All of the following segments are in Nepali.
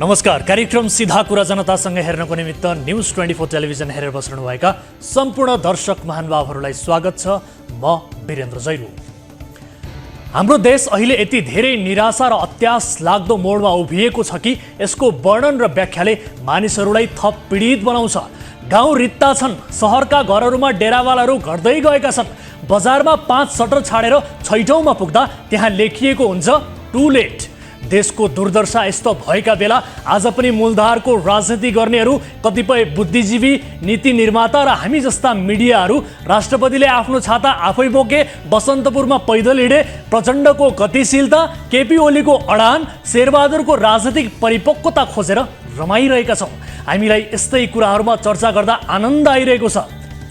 नमस्कार। कार्यक्रम सीधा कुरा जनतासँग हेर्नको निमित्त न्यूज 24 टेलिभिजन हेरेर बस्नुभएका सम्पूर्ण दर्शक महानुभावहरूलाई स्वागत छ। म वीरेन्द्र जैरू। हाम्रो देश अहिले यति धेरै निराशा र अत्यास लाग्दो मोडमा उभिएको छ कि यसको वर्णन र व्याख्याले मानिसहरूलाई थप पीडित बनाउँछ। गाउँ रित्ता छन्, शहरका घरहरूमा डेरावालाहरू घट्दै गएका छन्। बजारमा 5 सटर छाडेर छैठौँमा पुग्दा त्यहाँ लेखिएको हुन्छ टु लेट। देशको दुर्दशा यस्तो भएका बेला आज पनि मूलधारको राजनीति गर्नेहरू, कतिपय बुद्धिजीवी, नीति निर्माता र हामी जस्ता मिडियाहरू राष्ट्रपतिले आफ्नो छाता आफै बोके, बसन्तपुरमा पैदल हिँडे, प्रचण्डको गतिशीलता, केपी ओलीको अडान, शेरबहादुरको राजनीतिक परिपक्वता खोजेर रमाइरहेका छौँ। हामीलाई यस्तै कुराहरूमा चर्चा गर्दा आनन्द आइरहेको छ।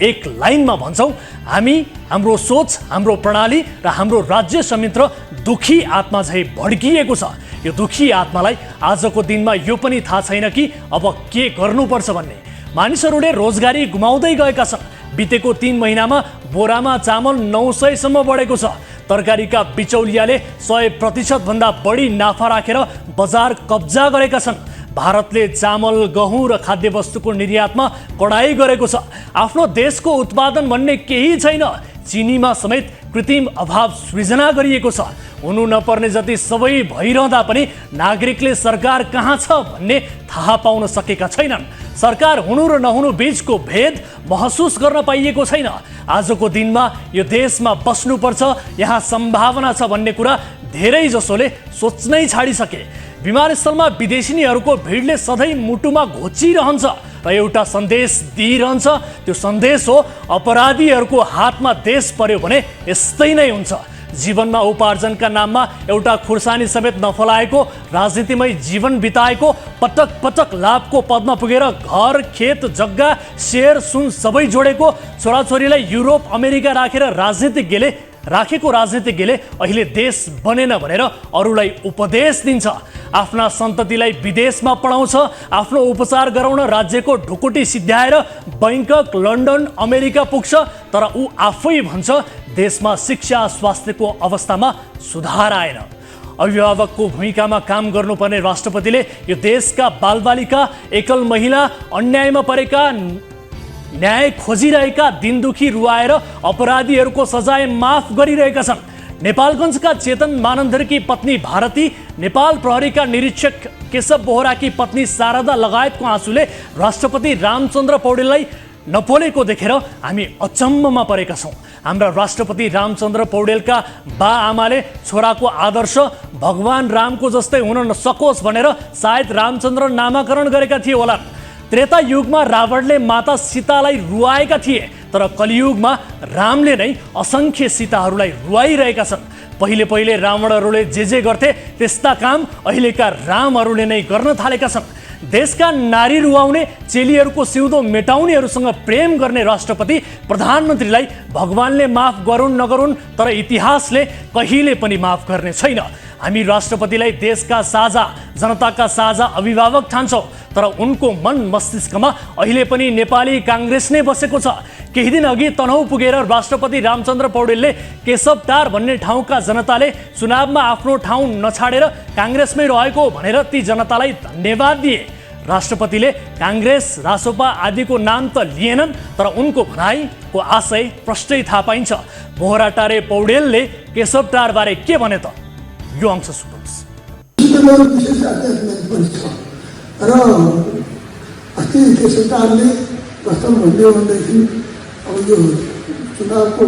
एक लाइनमा भन्छौँ, हामी, हाम्रो सोच, हाम्रो प्रणाली र हाम्रो राज्य संयन्त्र दुखी आत्मा झै भड्किएको छ। यो दुखी आत्मालाई आजको दिनमा यो पनि थाहा छैन कि अब के गर्नुपर्छ भन्ने। मानिसहरूले रोजगारी गुमाउँदै गएका छन्। बितेको 3 महिनामा बोरामा चामल 900 सम्म बढेको छ। तरकारीका बिचौलियाले 100% भन्दा बढी नाफा राखेर बजार कब्जा गरेका छन्। भारतले चामल, गहुँ र खाद्यवस्तुको निर्यातमा कडाई गरेको छ। आफ्नो देशको उत्पादन भन्ने केही छैन। चिनीमा समेत कृत्रिम अभाव सृजना गरिएको छ। हुनु नपर्ने जति सबै भइरहँदा पनि नागरिकले सरकार कहाँ छ भन्ने थाहा पाउन सकेका छैनन्। सरकार हुनु र नहुनु बीचको भेद महसुस गर्न पाइएको छैन। आजको दिनमा यो देशमा बस्नुपर्छ, यहाँ सम्भावना छ भन्ने कुरा धेरै जसोले सोच्नै छाडिसके। विमानस्थलमा विदेशीहरूको भिडले सधैँ मुटुमा घोचिरहन्छ र एउटा सन्देश दिइरहन्छ। त्यो सन्देश हो, अपराधीहरूको हातमा देश पर्यो भने यस्तै नै हुन्छ। जीवनमा उपार्जनका नाममा एउटा खुर्सानी समेत नफलाएको, राजनीतिमै जीवन बिताएको, पटक पटक लाभको पदमा पुगेर घर, खेत, जग्गा, शेयर, सुन सबै जोडेको, छोराछोरीलाई युरोप, अमेरिका राखेको राजनीतिज्ञले अहिले देश बनेन भनेर अरूलाई उपदेश दिन्छ। आफ्ना सन्ततिलाई विदेशमा पढाउँछ। आफ्नो उपचार गराउन राज्यको ढुकुटी सिद्ध्याएर बैङ्कक, लन्डन, अमेरिका पुग्छ। तर ऊ आफै भन्छ देशमा शिक्षा, स्वास्थ्यको अवस्थामा सुधार आएन। अभिभावकको भूमिकामा काम गर्नुपर्ने राष्ट्रपतिले यो देशका बालबालिका, एकल महिला, अन्यायमा परेका, न्याय खोजिरहेका, दिनदुखी रुवाएर अपराधीहरूको सजाय माफ गरिरहेका छन्। नेपालगञ्जका चेतन मानन्धरकी पत्नी भारती, नेपाल प्रहरीका निरीक्षक केशव बोहराकी पत्नी शारदा लगायतको आँसुले राष्ट्रपति रामचन्द्र पौडेललाई नपोलेको देखेर हामी अचम्ममा परेका छौँ। हाम्रा राष्ट्रपति रामचन्द्र पौडेलका बा आमाले छोराको आदर्श भगवान रामको जस्तै हुन नसकोस् भनेर सायद रामचन्द्र नामाकरण गरेका थिए होला। त्रेता युगमा रावणले माता सीतालाई रुवाएका थिए, तर कलियुगमा रामले नै असङ्ख्य सीताहरूलाई रुवाइरहेका छन्। पहिले रावणहरूले जे गर्थे त्यस्ता काम अहिलेका रामहरूले नै गर्न थालेका छन्। देशका नारी रुवाउने, चेलीहरूको सिउँदो मेटाउनेहरूसँग प्रेम गर्ने राष्ट्रपति प्रधानमन्त्रीलाई भगवानले माफ गरून् नगरून्, तर इतिहासले कहिले पनि माफ गर्ने छैन। हामी राष्ट्रपतिलाई देशका साझा, जनताका साझा अभिभावक ठान्छौँ, तर उनको मन मस्तिष्कमा अहिले पनि नेपाली काङ्ग्रेस नै बसेको छ। केही दिन अघि तनहुँ पुगेर राष्ट्रपति रामचन्द्र पौडेलले केशवटार भन्ने ठाउँका जनताले चुनावमा आफ्नो ठाउँ नछाडेर काङ्ग्रेसमै रहेको भनेर ती जनतालाई धन्यवाद दिए। राष्ट्रपतिले काङ्ग्रेस, रासोपा आदिको नाम त लिएनन्, तर उनको भनाइको आशय प्रष्टै थाहा पाइन्छ। बोहराटारे पौडेलले केशवटारबारे के भने त यो अंश सुन्नुहोस्। र अस्ति केशवटारले प्रश्न भन्यो भनेदेखि अब यो चुनावको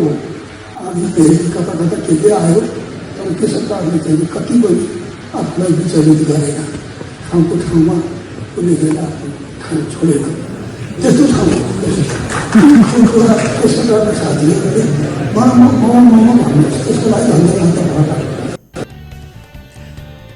आदि कता के आयो, तर केशवटारले चाहिँ कति पनि आफूलाई विचलित गरेन। ठाउँको ठाउँमा कुनै बेला आफ्नो ठाउँ छोडेन। त्यस्तो ठाउँ केशवटारले साथीहरूले भन्नुहोस्, त्यसको लागि धन्यवाद।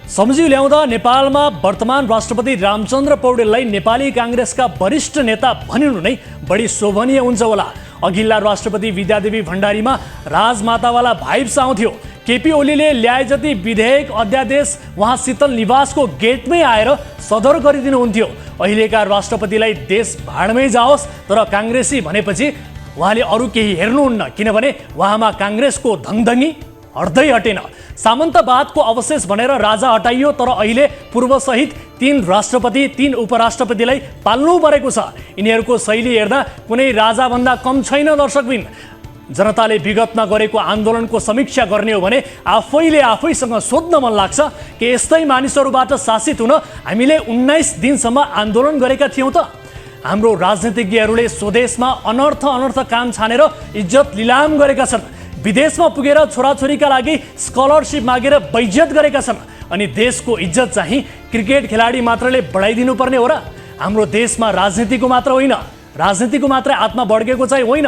सम्झिउ ल्याउँदा नेपालमा वर्तमान राष्ट्रपति रामचन्द्र पौडेललाई नेपाली काङ्ग्रेसका वरिष्ठ नेता भनिनु नै बढी शोभनीय हुन्छ होला। अघिल्ला राष्ट्रपति विद्यादेवी भण्डारीमा राजमातावाला भाइब्स आउँथ्यो। केपी ओलीले ल्याए जति विधेयक, अध्यादेश उहाँ शीतल निवासको गेटमै आएर सदर गरिदिनुहुन्थ्यो। अहिलेका राष्ट्रपतिलाई देश भाडमै जाओस्, तर काङ्ग्रेसी भनेपछि उहाँले अरू केही हेर्नुहुन्न, किनभने उहाँमा काङ्ग्रेसको धङधङी हट्दै हटेन। सामन्तवादको अवशेष भनेर राजा हटाइयो, तर अहिले पूर्वसहित 3 राष्ट्रपति 3 उपराष्ट्रपतिलाई पाल्नु परेको छ। यिनीहरूको शैली हेर्दा कुनै राजाभन्दा कम छैन। दर्शकबिन, जनताले विगतमा गरेको आन्दोलनको समीक्षा गर्ने हो भने आफैले आफैसँग सोध्न मन लाग्छ कि यस्तै मानिसहरूबाट शासित हुन हामीले 19 दिनसम्म आन्दोलन गरेका थियौँ त? हाम्रो राजनीतिज्ञहरूले स्वदेशमा अनर्थ काम छानेर इज्जत लिलाम गरेका छन्। विदेशमा पुगेर छोराछोरीका लागि स्कलरसिप मागेर बैज्जत गरेका छन्। अनि देशको इज्जत चाहिँ क्रिकेट खेलाडी मात्रले बढाइदिनु पर्ने हो र? हाम्रो देशमा राजनीतिको मात्र होइन, राजनीतिको मात्रै आत्मा बढ्केको चाहिँ होइन,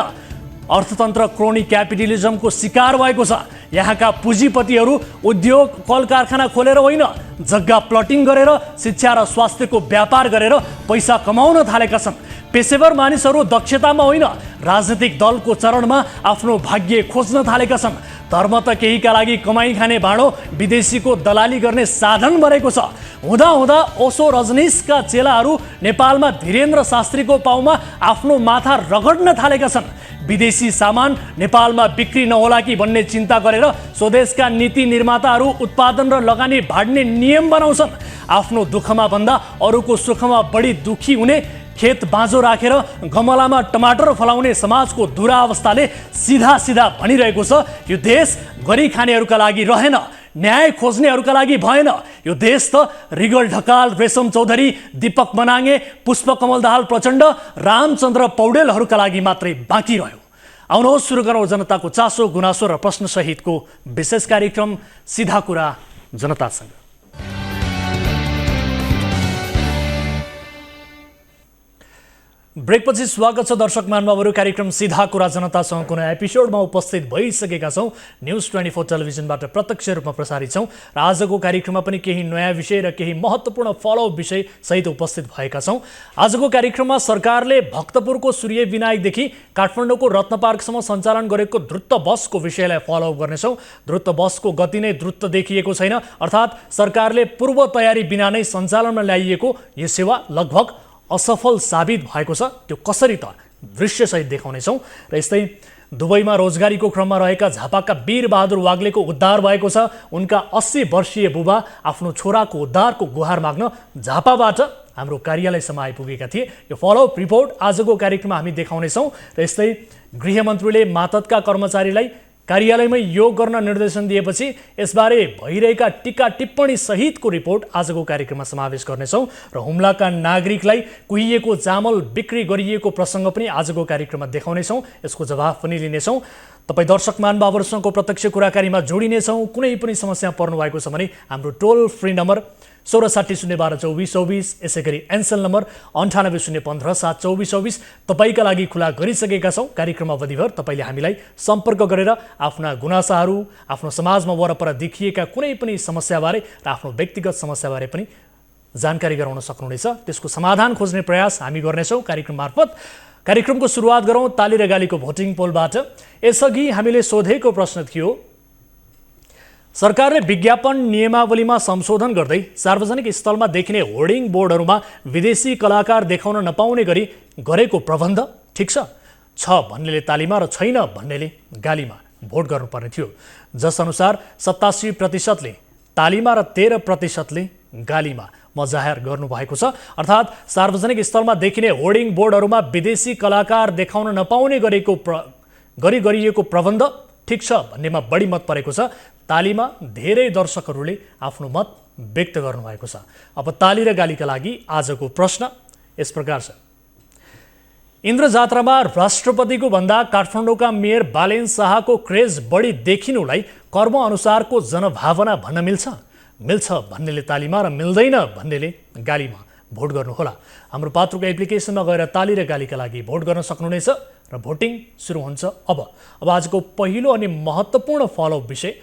अर्थतन्त्र क्रोनी क्यापिटलिजमको शिकार भएको छ। यहाँका पुँजीपतिहरू उद्योग कल कारखाना खोलेर होइन, जग्गा प्लटिङ गरेर शिक्षा र स्वास्थ्यको व्यापार गरेर पैसा कमाउन थालेका छन्। पेशेवर मानिसहरू दक्षतामा होइन, राजनीतिक दलको चरणमा आफ्नो भाग्य खोज्न थालेका छन्। धर्म त केहीका लागि कमाई खाने भाँडो विदेशीको दलाली गर्ने साधन बनेको छ। हुँदा हुँदा ओशो रजनीशका चेलाहरू नेपालमा धीरेन्द्र शास्त्रीको पाउमा आफ्नो माथा रगड्न थालेका छन्। विदेशी सामान नेपालमा बिक्री नहोला कि भन्ने चिन्ता गरेर स्वदेशका नीति निर्माताहरू उत्पादन र लगानी भाड्ने नियम बनाउँछन्। आफ्नो दुःखमा भन्दा अरूको सुखमा बढी दुखी हुने, खेत बाँझो राखेर गमलामा टमाटर फलाउने समाजको दुरावस्थाले सिधा सिधा भनिरहेको छ, यो देश गरी खानेहरूका लागि रहेन, न्याय खोज्नेहरूका लागि भएन। यो देश त रिगल ढकाल, रेशम चौधरी, दीपक मनाङे, पुष्पकमल दाहाल प्रचण्ड, रामचन्द्र पौडेलहरूका लागि मात्रै बाँकी रह्यो। आउनुहोस् सुरु गरौँ जनताको चासो, गुनासो र प्रश्न सहितको विशेष कार्यक्रम सिधा कुरा जनतासँग। ब्रेकपछि स्वागत छ दर्शक महानुभावहरू। कार्यक्रम सिधा कुरा जनतासँगको नयाँ एपिसोडमा उपस्थित भइसकेका छौँ। न्युज 24 टेलिभिजनबाट प्रत्यक्ष रूपमा प्रसारित छौँ र आजको कार्यक्रममा पनि केही नयाँ विषय र केही महत्त्वपूर्ण फलोअप विषय सहित उपस्थित भएका छौँ। आजको कार्यक्रममा सरकारले भक्तपुरको सूर्य विनायकदेखि काठमाडौँको रत्न पार्कसम्म सञ्चालन गरेको द्रुत बसको विषयलाई फलोअप गर्नेछौँ। द्रुत बसको गति नै द्रुत देखिएको छैन, अर्थात् सरकारले पूर्व तयारी बिना नै सञ्चालनमा ल्याइएको यो सेवा लगभग असफल साबित भएको छ। त्यो कसरी त दृश्यसहित देखाउनेछौँ। र यस्तै दुबईमा रोजगारीको क्रममा रहेका झापाका वीरबहादुर वाग्लेको उद्धार भएको छ। उनका 80 वर्षीय बुबा आफ्नो छोराको उद्धारको गुहार माग्न झापाबाट हाम्रो कार्यालयसम्म आइपुगेका थिए। यो फलोअप रिपोर्ट आजको कार्यक्रममा हामी देखाउनेछौँ। र यस्तै गृहमन्त्रीले मातहतका कर्मचारीलाई कार्यालयमै योग गर्न निर्देशन दिएपछि यसबारे भइरहेका टीका टिप्पणी सहितको रिपोर्ट आजको कार्यक्रममा समावेश गर्नेछौँ। र हुम्लाका नागरिकलाई कुहिएको चामल बिक्री गरिएको प्रसङ्ग पनि आजको कार्यक्रममा देखाउनेछौँ। यसको जवाफ पनि लिनेछौँ। तपाईँ दर्शक महानुभावहरूसँगको प्रत्यक्ष कुराकानीमा जोडिनेछौँ। कुनै पनि समस्या पर्नु भएको छ भने हाम्रो टोल फ्री नम्बर 1660122424, यसै गरी एनसेल नम्बर 9801572424 तपाईँका लागि खुला गरिसकेका छौँ। कार्यक्रम अवधिभर तपाईँले हामीलाई सम्पर्क गरेर आफ्ना गुनासाहरू, आफ्नो समाजमा वरपर देखिएका कुनै पनि समस्याबारे र आफ्नो व्यक्तिगत समस्याबारे पनि जानकारी गराउन सक्नुहुनेछ। त्यसको समाधान खोज्ने प्रयास हामी गर्नेछौँ कार्यक्रम मार्फत। कार्यक्रमको सुरुवात गरौँ ताली र गालीको भोटिङ पोलबाट। यसअघि हामीले सोधेको प्रश्न थियो, सरकारले विज्ञापन नियमावलीमा संशोधन गर्दै सार्वजनिक स्थलमा देखिने होर्डिङ बोर्डहरूमा विदेशी कलाकार देखाउन नपाउने गरी गरेको प्रबन्ध ठिक छ भन्नेले तालीमा र छैन भन्नेले गालीमा भोट गर्नुपर्ने थियो। जसअनुसार 87%ले तालीमा र 13%ले गालीमा मत जाहेर गर्नुभएको छ। अर्थात् सार्वजनिक स्थलमा देखिने होर्डिङ बोर्डहरूमा विदेशी कलाकार देखाउन नपाउने गरिएको प्रबन्ध ठिक छ भन्नेमा बढी मत परेको छ। तालीमा धेरै दर्शकहरूले आफ्नो मत व्यक्त गर्नुभएको छ। अब ताली र गालीका लागि आजको प्रश्न यस प्रकार छ, इन्द्र जात्रामा राष्ट्रपतिको भन्दा काठमाडौँका मेयर बालेन शाहको क्रेज बढी देखिनुलाई कर्म अनुसारको जनभावना भन्न मिल्छ भन्नेले तालीमा र मिल्दैन भन्नेले गालीमा भोट गर्नुहोला। हाम्रो पात्रोको एप्लिकेसनमा गएर ताली र गालीका लागि भोट गर्न सक्नुहुनेछ र भोटिङ सुरु हुन्छ। अब आजको पहिलो अनि महत्त्वपूर्ण फलोअप विषय,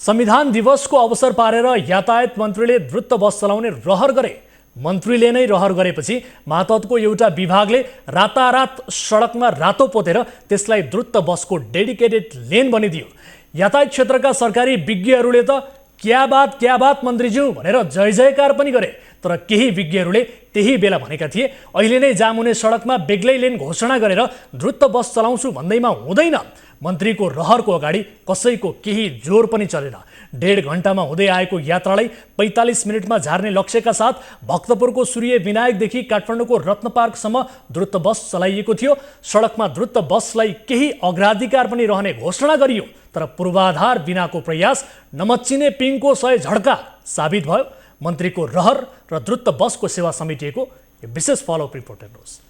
संविधान दिवसको अवसर पारेर यातायात मन्त्रीले द्रुत बस चलाउने रहर गरे। मन्त्रीले नै रहर गरेपछि मातहतको एउटा विभागले रातारात सडकमा रातो पोतेर त्यसलाई द्रुत बसको डेडिकेटेड लेन बनिदियो। यातायात क्षेत्रका सरकारी विज्ञहरूले त क्या बात मन्त्रीज्यू भनेर जय जयकार पनि गरे, तर केही विज्ञहरूले त्यही बेला भनेका थिए अहिले नै जाम हुने सडकमा बेग्लै लेन घोषणा गरेर द्रुत बस चलाउँछु भन्दैमा हुँदैन, मन्त्रीको रहरको अगाडि कसैको केही जोर पनि चलेन। 1.5 घण्टामा हुँदै आएको यात्रालाई 45 मिनटमा झार्ने लक्ष्यका साथ भक्तपुरको सूर्य विनायकदेखि काठमाडौँको रत्नपार्कसम्म द्रुत बस चलाइएको थियो। सडकमा द्रुत बसलाई केही अग्राधिकार पनि रहने घोषणा गरियो, तर पूर्वाधार बिनाको प्रयास नमच्चिने पिङको 100 झड्का साबित भयो। मन्त्रीको रहर र द्रुत बसको सेवा समेटिएको यो विशेष फलोअप रिपोर्ट हेर्नुहोस्।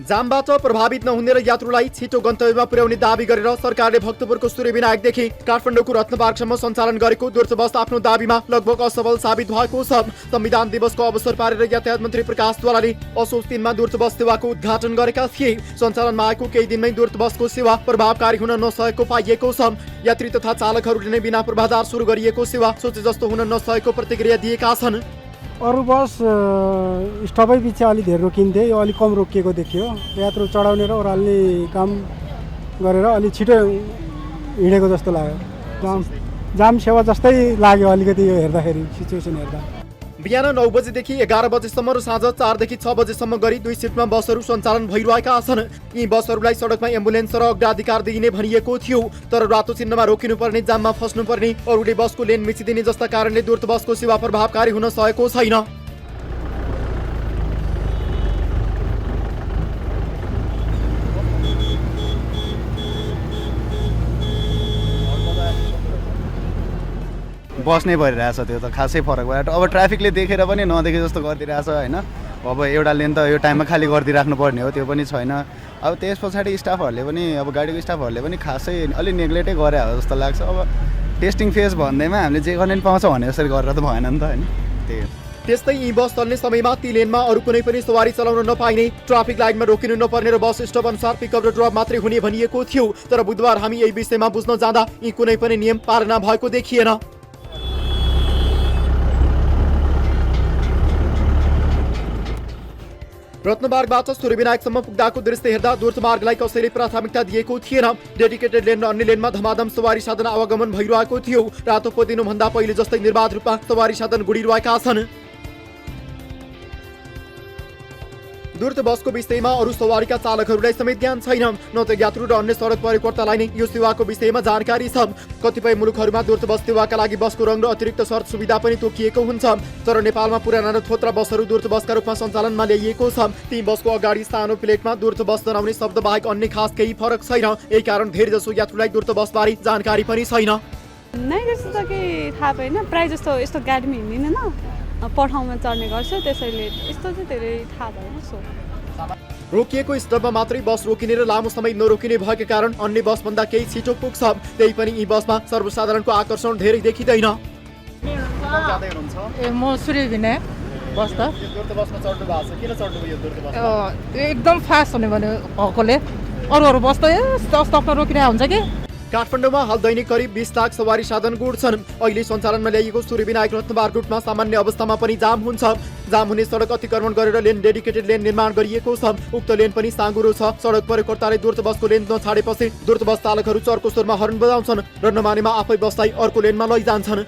जामबाट प्रभावित नहुने र यात्रुलाई छिटो गन्तव्यमा पुर्याउने दाबी गरेर सरकारले भक्तपुरको सूर्य विनायकदेखि काठमाडौँको रत्नपार्कसम्म सञ्चालन गरेको द्रुत बस आफ्नो दाबीमा लगभग असफल साबित भएको छ। संविधान दिवसको अवसर पारेर यातायात मन्त्री प्रकाश द्वाराले असोज 3 मा द्रुत बस सेवाको उद्घाटन गरेका थिए। सञ्चालनमा आएको केही दिनमै द्रुत बसको सेवा प्रभावकारी हुन नसकेको पाइएको छ। यात्री तथा चालकहरूले नै बिना पूर्वाधार सुरु गरिएको सेवा सोचे जस्तो हुन नसकेको प्रतिक्रिया दिएका छन्। अरू बस स्टपै पछि अलि धेरै रोकिन्थे, यो अलिक कम रोकिएको देखियो। यात्रु चढाउने र ओह्राल्ने काम गरेर अलि छिटो हिँडेको जस्तो लाग्यो। जाम सेवा जस्तै लाग्यो अलिकति यो हेर्दाखेरि, सिचुएसन हेर्दा। बिहान 9 बजेदेखि 11 बजेसम्म र साँझ 4 देखि 6 बजेसम्म गरी 2 शिफ्टमा बसहरू सञ्चालन भइरहेका छन्। यी बसहरूलाई सडकमा एम्बुलेन्स र अग्राधिकार दिइने भनिएको थियो, तर रातो चिन्हमा रोकिनुपर्ने, जाममा फस्नुपर्ने, अरूले बसको लेन मिचिदिने जस्ता कारणले द्रुत बसको सेवा प्रभावकारी हुन सकेको छैन। बस नै भइरहेछ, त्यो त खासै फरक भयो। अब ट्राफिकले देखेर पनि नदेखे जस्तो गरिदिरहेछ होइन। अब एउटा लेन त यो टाइममा खाली गरिदिइराख्नु पर्ने हो, त्यो पनि छैन। अब त्यस पछाडि स्टाफहरूले पनि, अब गाडीको स्टाफहरूले पनि खासै अलि नेग्लेक्टै गरे हो जस्तो लाग्छ। अब टेस्टिङ फेज भन्दैमा हामीले जे गर्ने पाउँछ भने जसरी गरेर त भएन नि त होइन। त्यही त्यस्तै यी बस चल्ने समयमा ती लेनमा अरू कुनै पनि सवारी चलाउन नपाइने, ट्राफिक लाइनमा रोकिनु नपर्ने र बस स्टप अनुसार पिकअप र ड्रप मात्रै हुने भनिएको थियो। तर बुधबार हामी यही विषयमा बुझ्न जाँदा यी कुनै पनि नियम पालना भएको देखिएन। रत्नपार्कबाट सूर्य विनायकसम्म पुग्दाको दृश्य हेर्दा द्रुत मार्गलाई कसैले प्राथमिकता दिएको थिएन। डेडिकेटेड लेन र अन्य लेनमा धमाधम सवारी साधन आवागमन भइरहेको थियो। रातो पोदिनुभन्दा पहिले जस्तै निर्बाध रूपमा सवारी साधन गुडिरहेका छन्। द्रुत बसको विषयमा अरू सवारीका चालकहरूलाई समेत ज्ञान छैन, न त यात्रु र अन्य सडक प्रयोगकर्तालाई नै यो सेवाको विषयमा जानकारी छ। कतिपय मुलुकहरूमा द्रुत बस सेवाका लागि बसको रङ र अतिरिक्त शर्त सुविधा पनि तोकिएको हुन्छ, तर नेपालमा पुराना र थोत्रा बसहरू द्रुत बसका रूपमा सञ्चालनमा ल्याइएको छ। ती बसको अगाडि सानो प्लेटमा द्रुत बस जनाउने शब्द बाहेक अन्य खास केही फरक छैन। यही कारण धेरै जसो यात्रुलाई द्रुत बसबारे जानकारी पनि छैन। नै त्यस्तो त केही थाहा छैन, प्रायः जस्तो यस्तो गाडीमा हिँड्दिनँ न, पठाउमा चढ्ने गर्छु, त्यसैले यस्तो चाहिँ धेरै थाहा भएन। रोकिएको स्टपमा मात्रै बस रोकिने र लामो समय नरोकिने भएका कारण अन्य बसभन्दा केही छिटो पुग्छ। त्यही पनि यी बसमा सर्वसाधारणको आकर्षण धेरै देखिँदैन। म सूर्य विनायक बस त एकदम फास्ट हुने भने भएकोले अरू बस त स्टपमा रोकिरहेको हुन्छ कि। काठमाडौँमा हाल दैनिक करिब 20 लाख सवारी साधन गुड्छन्। अहिले सञ्चालनमा ल्याइएको सूर्य विनायक रत्नपार्क रूटमा सामान्य अवस्थामा पनि जाम हुन्छ। जाम हुने सडक अतिक्रमण गरेर लेन डेडिकेटेड लेन निर्माण गरिएको छ। उक्त लेन पनि साँगुरो छ। सडक प्रयोगकर्ताले द्रुत बसको लेन नछाडेपछि द्रुत बस चालकहरू चर्को स्वरमा हर्न बजाउँछन् र नमानेमा आफै बसलाई अर्को लेनमा लैजान्छन्।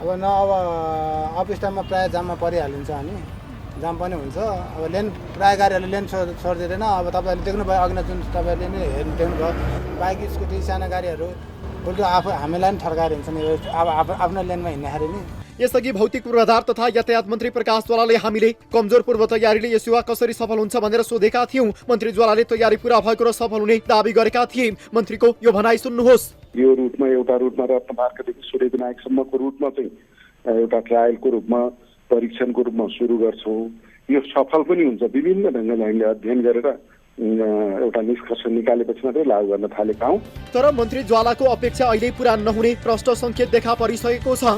अब अफिस टाइममा प्रायः जाममा परिहालिन्छ अनि जाम पनि हुन्छ। अब लेन प्रायः गाडीहरूले लेन छोडिदिँदैन। अब तपाईँहरूले देख्नुभयो अघि जुन तपाईँहरूले नै हेर्नु देख्नुभयो, बाइक स्कुटी साना गाडीहरू उल्टो आफू हामीलाई पनि ठड्काएर हिँड्छ नि, अब आफ्नो लेनमा हिँड्दाखेरि नि। यसअघि भौतिक पूर्वाधार तथा यातायात मन्त्री प्रकाश ज्वालाले हामीले कमजोर पूर्व तयारीले यो सेवा कसरी सफल हुन्छ भनेर सोधेका थियौं। मन्त्री ज्वालाले तयारी पूरा भएको र सफल हुने दावी गरेका थिए। मन्त्रीको यो भनाइ सुन्नुहोस्। यो रुटमा एउटा रुटमा रत्नपार्कदेखि सूर्य विनायकसम्मको रुटमा चाहिँ एउटा ट्रायलको रूपमा परीक्षणको रूपमा सुरु गर्छौँ। यो सफल पनि हुन्छ। विभिन्न ढङ्गले हामीले अध्ययन गरेर एउटा निष्कर्ष निकालेपछि मात्रै लागू गर्न थालेका हौँ। तर मन्त्री ज्वालाको अपेक्षा अहिले पूरा नहुने प्रष्ट सङ्केत देखा परिसकेको छ।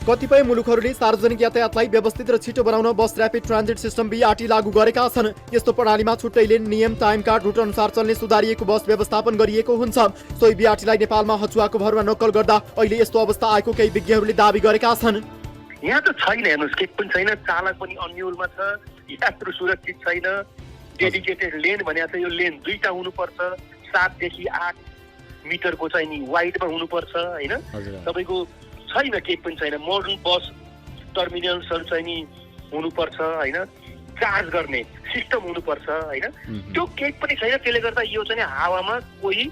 कतिपय मुलुकहरूले सार्वजनिक यातायातलाई व्यवस्थित र छिटो बनाउन बस र्यापिड ट्रान्जिट सिस्टम BRT लागू गरेका छन्। यस्तो प्रणालीमा छुट्टै लेन, नियम, टाइम कार्ड, रुट अनुसार चल्ने सुधारिएको बस व्यवस्थापन गरिएको हुन्छ। सोही BRT-लाई नेपालमा हचुवाको भरमा नक्कल गर्दा अहिले यस्तो अवस्था आएको केही विज्ञहरूले दावी गरेका छन्। यहाँ त छैन, हेर्नुहोस्, केही पनि छैन। चालक पनि अन्यलमा छ, यात्रु सुरक्षित छैन। डेडिकेटेड लेन भनेको छ, यो लेन दुईटा हुनुपर्छ, 7 देखि 8 मिटरको चाहिँ नि वाइडमा हुनुपर्छ होइन। तपाईँको छैन, केही पनि छैन। मोडर्न बस टर्मिनल्सहरू चाहिँ नि हुनुपर्छ होइन, चार्ज गर्ने सिस्टम हुनुपर्छ होइन, त्यो केही पनि छैन। त्यसले गर्दा यो चाहिँ हावामा कोही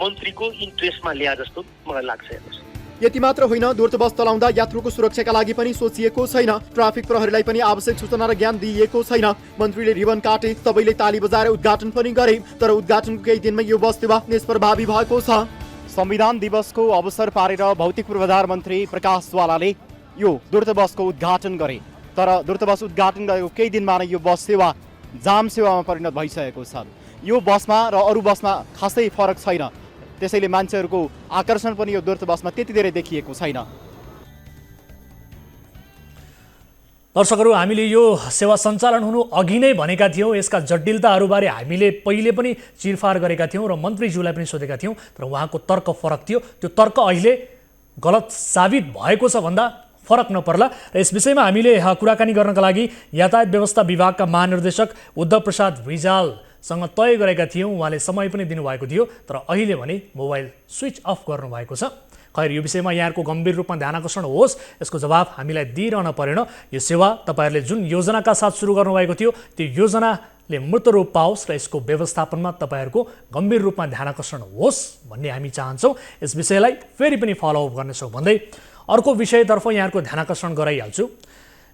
मन्त्रीको इन्ट्रेस्टमा ल्या जस्तो मलाई लाग्छ। हेर्नुहोस्, यति मात्र होइन, दूरत्व बस चलाउँदा यात्रुको सुरक्षाका लागि पनि सोचिएको छैन। ट्राफिक प्रहरीलाई पनि आवश्यक सूचना र ज्ञान दिइएको छैन। मन्त्रीले रिबन काटे, सबैले ताली बजाएर उद्घाटन पनि गरे, तर उद्घाटनको केही दिनमै यो बस सेवा निष्प्रभावी भएको छ। संविधान दिवसको अवसर पारेर भौतिक पूर्वाधार मन्त्री प्रकाश ज्वालाले यो दूरत्व बसको उद्घाटन गरे, तर दूरत्व बस उद्घाटन गरेको केही दिनमा नै यो बस सेवा जाम सेवामा परिणत भइसकेको छ। यो बसमा र अरू बसमा खासै फरक छैन, त्यसैले मान्छेहरूको आकर्षण पनि यो दूरत्व बसमा त्यति धेरै देखिएको छैन। दर्शकहरू, हामीले यो सेवा सञ्चालन हुनु अघि नै भनेका थियौँ। यसका जटिलताहरूबारे हामीले पहिले पनि चिरफार गरेका थियौँ र मन्त्रीज्यूलाई पनि सोधेका थियौँ, तर उहाँको तर्क फरक थियो। त्यो तर्क अहिले गलत साबित भएको छ भन्दा फरक नपर्ला। र यस विषयमा हामीले कुराकानी गर्नका लागि यातायात व्यवस्था विभागका महानिर्देशक उद्धव प्रसाद रिजालसँग तय गरेका थियौँ। उहाँले समय पनि दिनुभएको थियो, तर अहिले भने मोबाइल स्विच अफ गर्नुभएको छ। खैर, यो विषयमा यहाँहरूको गम्भीर रूपमा ध्यान आकर्षण होस्, यसको जवाब हामीलाई दिइरहन परेन। यो सेवा तपाईँहरूले जुन योजनाका साथ सुरु गर्नुभएको थियो, त्यो योजनाले मूर्त रूप पाओस् र यसको व्यवस्थापनमा तपाईँहरूको गम्भीर रूपमा ध्यान आकर्षण होस् भन्ने हामी चाहन्छौँ। यस विषयलाई फेरि पनि फलोअप गर्नेछौँ भन्दै अर्को विषयतर्फ यहाँहरूको ध्यान आकर्षण गराइहाल्छु।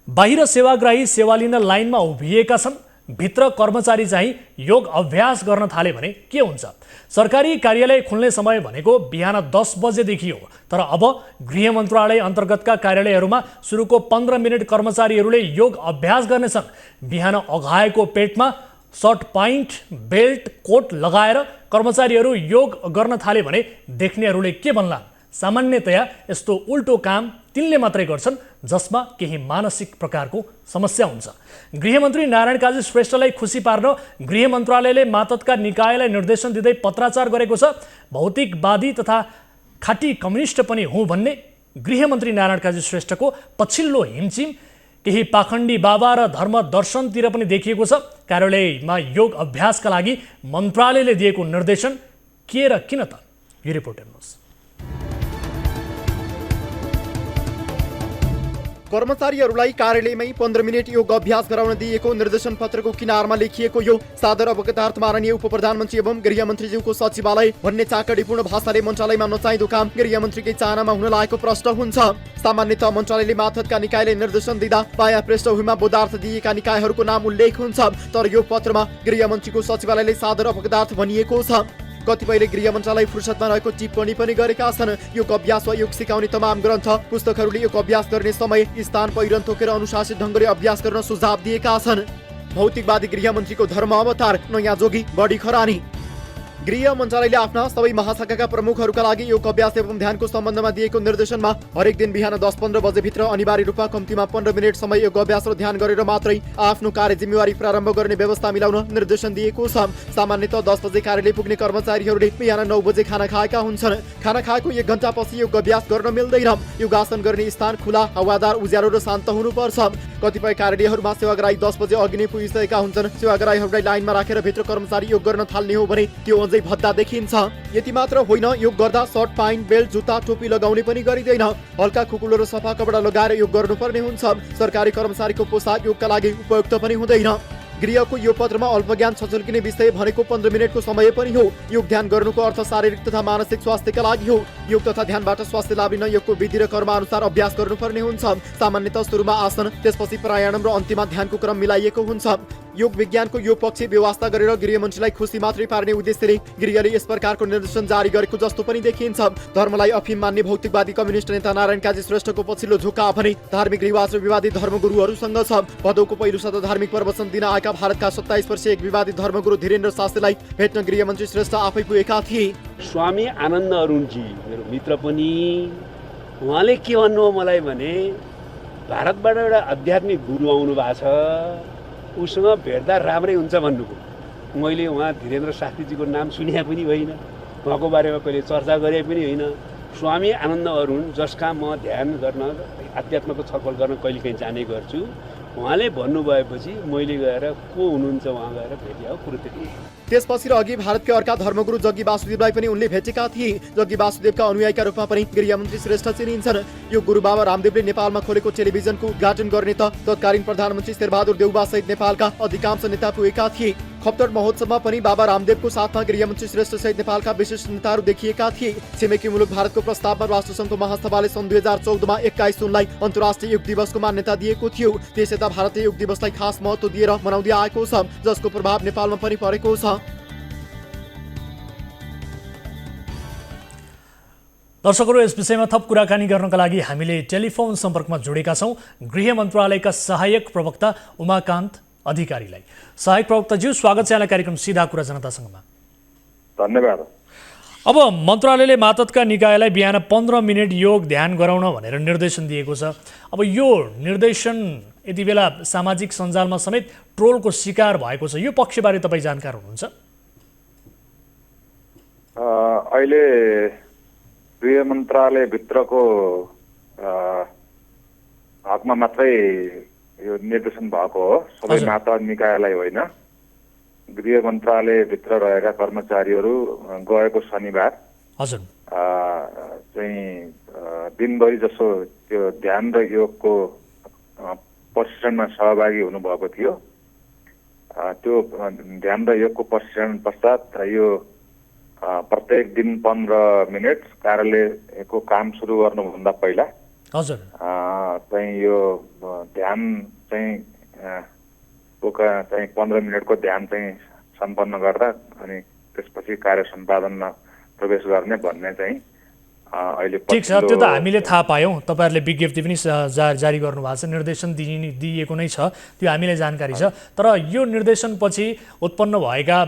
बाहिर सेवाग्राही सेवा लिन लाइनमा उभिएका छन्, भित्र कर्मचारी चाहिँ योग अभ्यास गर्न थाले भने के हुन्छ? सरकारी कार्यालय खुल्ने समय भनेको बिहान 10 बजेदेखि हो, तर अब गृह मन्त्रालय अन्तर्गतका कार्यालयहरूमा सुरुको 15 मिनट कर्मचारीहरूले योग अभ्यास गर्नेछन्। बिहान अघाएको पेटमा सर्ट पाइन्ट बेल्ट कोट लगाएर कर्मचारीहरू योग गर्न थाले भने देख्नेहरूले के भन्लान्? सामान्यतया यस्तो उल्टो काम तिनले मात्रै गर्छन् जसमा केही मानसिक प्रकारको समस्या हुन्छ। गृहमन्त्री नारायण काजी श्रेष्ठलाई खुसी पार्न गृह मन्त्रालयले मातहतका निकायलाई निर्देशन दिँदै पत्राचार गरेको छ। भौतिकवादी तथा खाटी कम्युनिस्ट पनि हुँ भन्ने गृहमन्त्री नारायण काजी श्रेष्ठको पछिल्लो हिमचिम केही पाखण्डी बाबा र धर्म दर्शनतिर पनि देखिएको छ। कार्यालयमा योग अभ्यासका लागि मन्त्रालयले दिएको निर्देशन के र किन त? यो रिपोर्ट हेर्नुहोस्। कर्मचारीहरूलाई कार्यालयमै 15 मिनट योग अभ्यास गराउन दिएको निर्देशन पत्रको किनारमा लेखिएको यो सादर अवगतार्थ माननीय उप प्रधानमन्त्री एवं गृहमन्त्रीज्यूको सचिवालय भन्ने चाकडीपूर्ण भाषाले मन्त्रालयमा नचाहिँदो काम गृहमन्त्रीकै चाहनामा हुन लागेको प्रश्न हुन्छ। सामान्यतः मन्त्रालयले मातहतका निकायले निर्देशन दिँदा बायाँ पृष्ठभूमिमा बोधार्थ दिएका निकायहरूको नाम उल्लेख हुन्छ, तर यो पत्रमा गृहमन्त्रीको सचिवालयले सादर अवगतार्थ भनिएको छ। कतिपयले गृह मन्त्रालय फुर्सदमा रहेको टिप्पणी पनि गरेका छन्। योग अभ्यास वा योग सिकाउने तमाम ग्रन्थ पुस्तकहरूले योग अभ्यास गर्ने समय स्थान पहिरन तोकेर अनुशासित ढङ्गले अभ्यास गर्न सुझाव दिएका छन्। भौतिकवादी गृहमन्त्रीको धर्म अवतार नयाँ जोगी बढी खरानी। गृह मन्त्रालयले आफ्ना सबै महाशाखाका प्रमुखहरूका लागि योग अभ्यास एवं ध्यानको सम्बन्धमा दिएको निर्देशनमा हरेक दिन बिहान 10-15 बजेभित्र अनिवार्य रूपमा कम्तीमा 15 मिनट समय योग अभ्यास र ध्यान गरेर मात्रै आफ्नो कार्य जिम्मेवारी प्रारम्भ गर्ने व्यवस्था मिलाउन निर्देशन दिएको छ। सामान्यतः 10 बजे कार्यालय पुग्ने कर्मचारीहरूले बिहान 9 बजे खाना खाएका हुन्छन्। खाना खाएको 1 घण्टापछि योग अभ्यास गर्न मिल्दैन। योगासन गर्ने स्थान खुला, हवादार, उज्यालो र शान्त हुनुपर्छ। कतिपय कार्यालयहरूमा सेवाग्राही 10 बजे अघि नै पुगिसकेका हुन्छन्। सेवाग्राहीहरूलाई लाइनमा राखेर भित्र कर्मचारी योग गर्न थाल्ने हो भने त्यो अझै भद्दा देखिन्छ। यति मात्र होइन, योग गर्दा सर्ट पाइन्ट बेल्ट जुत्ता टोपी लगाउने पनि गरिँदैन। हल्का खुकुलो र सफा कपडा लगाएर योग गर्नुपर्ने हुन्छ। सरकारी कर्मचारीको पोसाक योगका लागि उपयुक्त पनि हुँदैन। गृहको यो पत्रमा अल्पज्ञान छचल्किने विषय भनेको 15 मिनटको समय पनि हो। योग ध्यान गर्नुको अर्थ शारीरिक तथा मानसिक स्वास्थ्यका लागि हो। योग तथा ध्यानबाट स्वास्थ्य लाभ लिन योगको विधि र कर्मानुसार अभ्यास गर्नुपर्ने हुन्छ। सामान्यतः सुरुमा आसन, त्यसपछि प्राणायाम र अन्तिममा ध्यानको क्रम मिलाइएको हुन्छ। योग विज्ञानको यो पक्ष व्यवस्था गरेर गृहमन्त्रीलाई खुसी मात्रै पार्ने उद्देश्यले गृहले यस प्रकारको निर्देशन जारी गरेको जस्तो पनि देखिन्छ। धर्मलाई अफिम मान्ने भौतिकवादी कम्युनिस्ट नेता नारायण काजी श्रेष्ठको पछिल्लो झुकाव भने धार्मिक रिवाज र विवादी धर्मगुरुहरूसँग छ। भदौको पहिलो साता धार्मिक प्रवचन दिन आएका भारतका 27 वर्षीय एक विवादी धर्मगुरु धीरेन्द्र शास्त्रीलाई भेट्न गृहमन्त्री श्रेष्ठ आफै पुगेका थिए। स्वामी आनन्द अरुणजी मेरो मित्र पनि, उहाँले के भन्नुभयो मलाई भने भारतबाट एउटा आध्यात्मिक गुरु आउनु भएको छ, उसँग भेट्दा राम्रै हुन्छ भन्नुभयो। मैले उहाँ धीरेन्द्र शास्त्रीजीको नाम सुने पनि होइन, उहाँको बारेमा कहिले चर्चा गरे पनि होइन। स्वामी आनन्द अरुण, जसका म ध्यान गर्न, अध्यात्मको छलफल गर्न कहिलेकाहीँ जाने गर्छु, उहाँले भन्नुभएपछि मैले गएर को हुनुहुन्छ उहाँ गएर भेटेँ हो कुरो त्यति। त्यसपछि र अघि भारतकै अर्का धर्मगुरु जग्गी वासुदेवलाई पनि उनले भेटेका थिए। जग्गी वासुदेवका अनुयायीका रूपमा पनि गृहमन्त्री श्रेष्ठ चिनिन्छन्। यो गुरु बाबा रामदेवले नेपालमा खोलेको टेलिभिजनको उद्घाटन गर्ने त तत्कालीन प्रधानमन्त्री शेरबहादुर देउवा सहित नेपालका अधिकांश नेता पुगेका थिए। खप्तर महोत्सवमा पनि बाबा रामदेवको साथमा गृहमन्त्री श्रेष्ठ सहित नेपालका विशिष्ट नेताहरू देखिएका थिए। छिमेकी मुलुक भारतको प्रस्तावमा राष्ट्रसङ्घको महासभाले सन् 2014 मा 21 जुनलाई अन्तर्राष्ट्रिय योग दिवसको मान्यता दिएको थियो। त्यस यता भारतीय योग दिवसलाई खास महत्त्व दिएर मनाउँदै आएको छ, जसको प्रभाव नेपालमा पनि परेको छ। दर्शकहरू, यस विषयमा थप कुराकानी गर्नका लागि हामीले टेलिफोन सम्पर्कमा जोडेका छौँ गृह मन्त्रालयका सहायक प्रवक्ता उमाकान्त अधिकारीलाई। सहायक प्रवक्ताज्यू, स्वागत छ यहाँलाई कार्यक्रम सीधा कुरा जनतासँगमा। धन्यवाद। अब मन्त्रालयले मातहतका निकायलाई बिहान 15 मिनट योग ध्यान गराउन भनेर निर्देशन दिएको छ। अब यो निर्देशन यति बेला सामाजिक सञ्जालमा समेत ट्रोलको शिकार भएको छ। यो पक्षबारे तपाईँ जानकार हुनुहुन्छ? अहिले गृह मन्त्रालयभित्रको हकमा मात्रै यो निर्देशन भएको हो, सबै मातहत निकायलाई होइन। गृह मन्त्रालयभित्र रहेका कर्मचारीहरू गएको शनिबार चाहिँ दिनभरि जसो त्यो ध्यान र योगको प्रशिक्षणमा सहभागी हुनुभएको थियो। त्यो ध्यान र योगको प्रशिक्षण पश्चात यो प्रत्येक दिन 15 मिनट कार्यालयको काम सुरु गर्नुभन्दा पहिला चाहिँ यो ध्यान चाहिँ 15 मिनटको ध्यान चाहिँ सम्पन्न गर्दा अनि त्यसपछि कार्य सम्पादनमा प्रवेश गर्ने भन्ने चाहिँ अहिले ठिक छ। त्यो त हामीले थाहा पायौँ, तपाईँहरूले विज्ञप्ति पनि जारी गर्नुभएको छ, निर्देशन दिइएको नै छ, त्यो हामीलाई जानकारी छ। तर यो निर्देशनपछि उत्पन्न भएका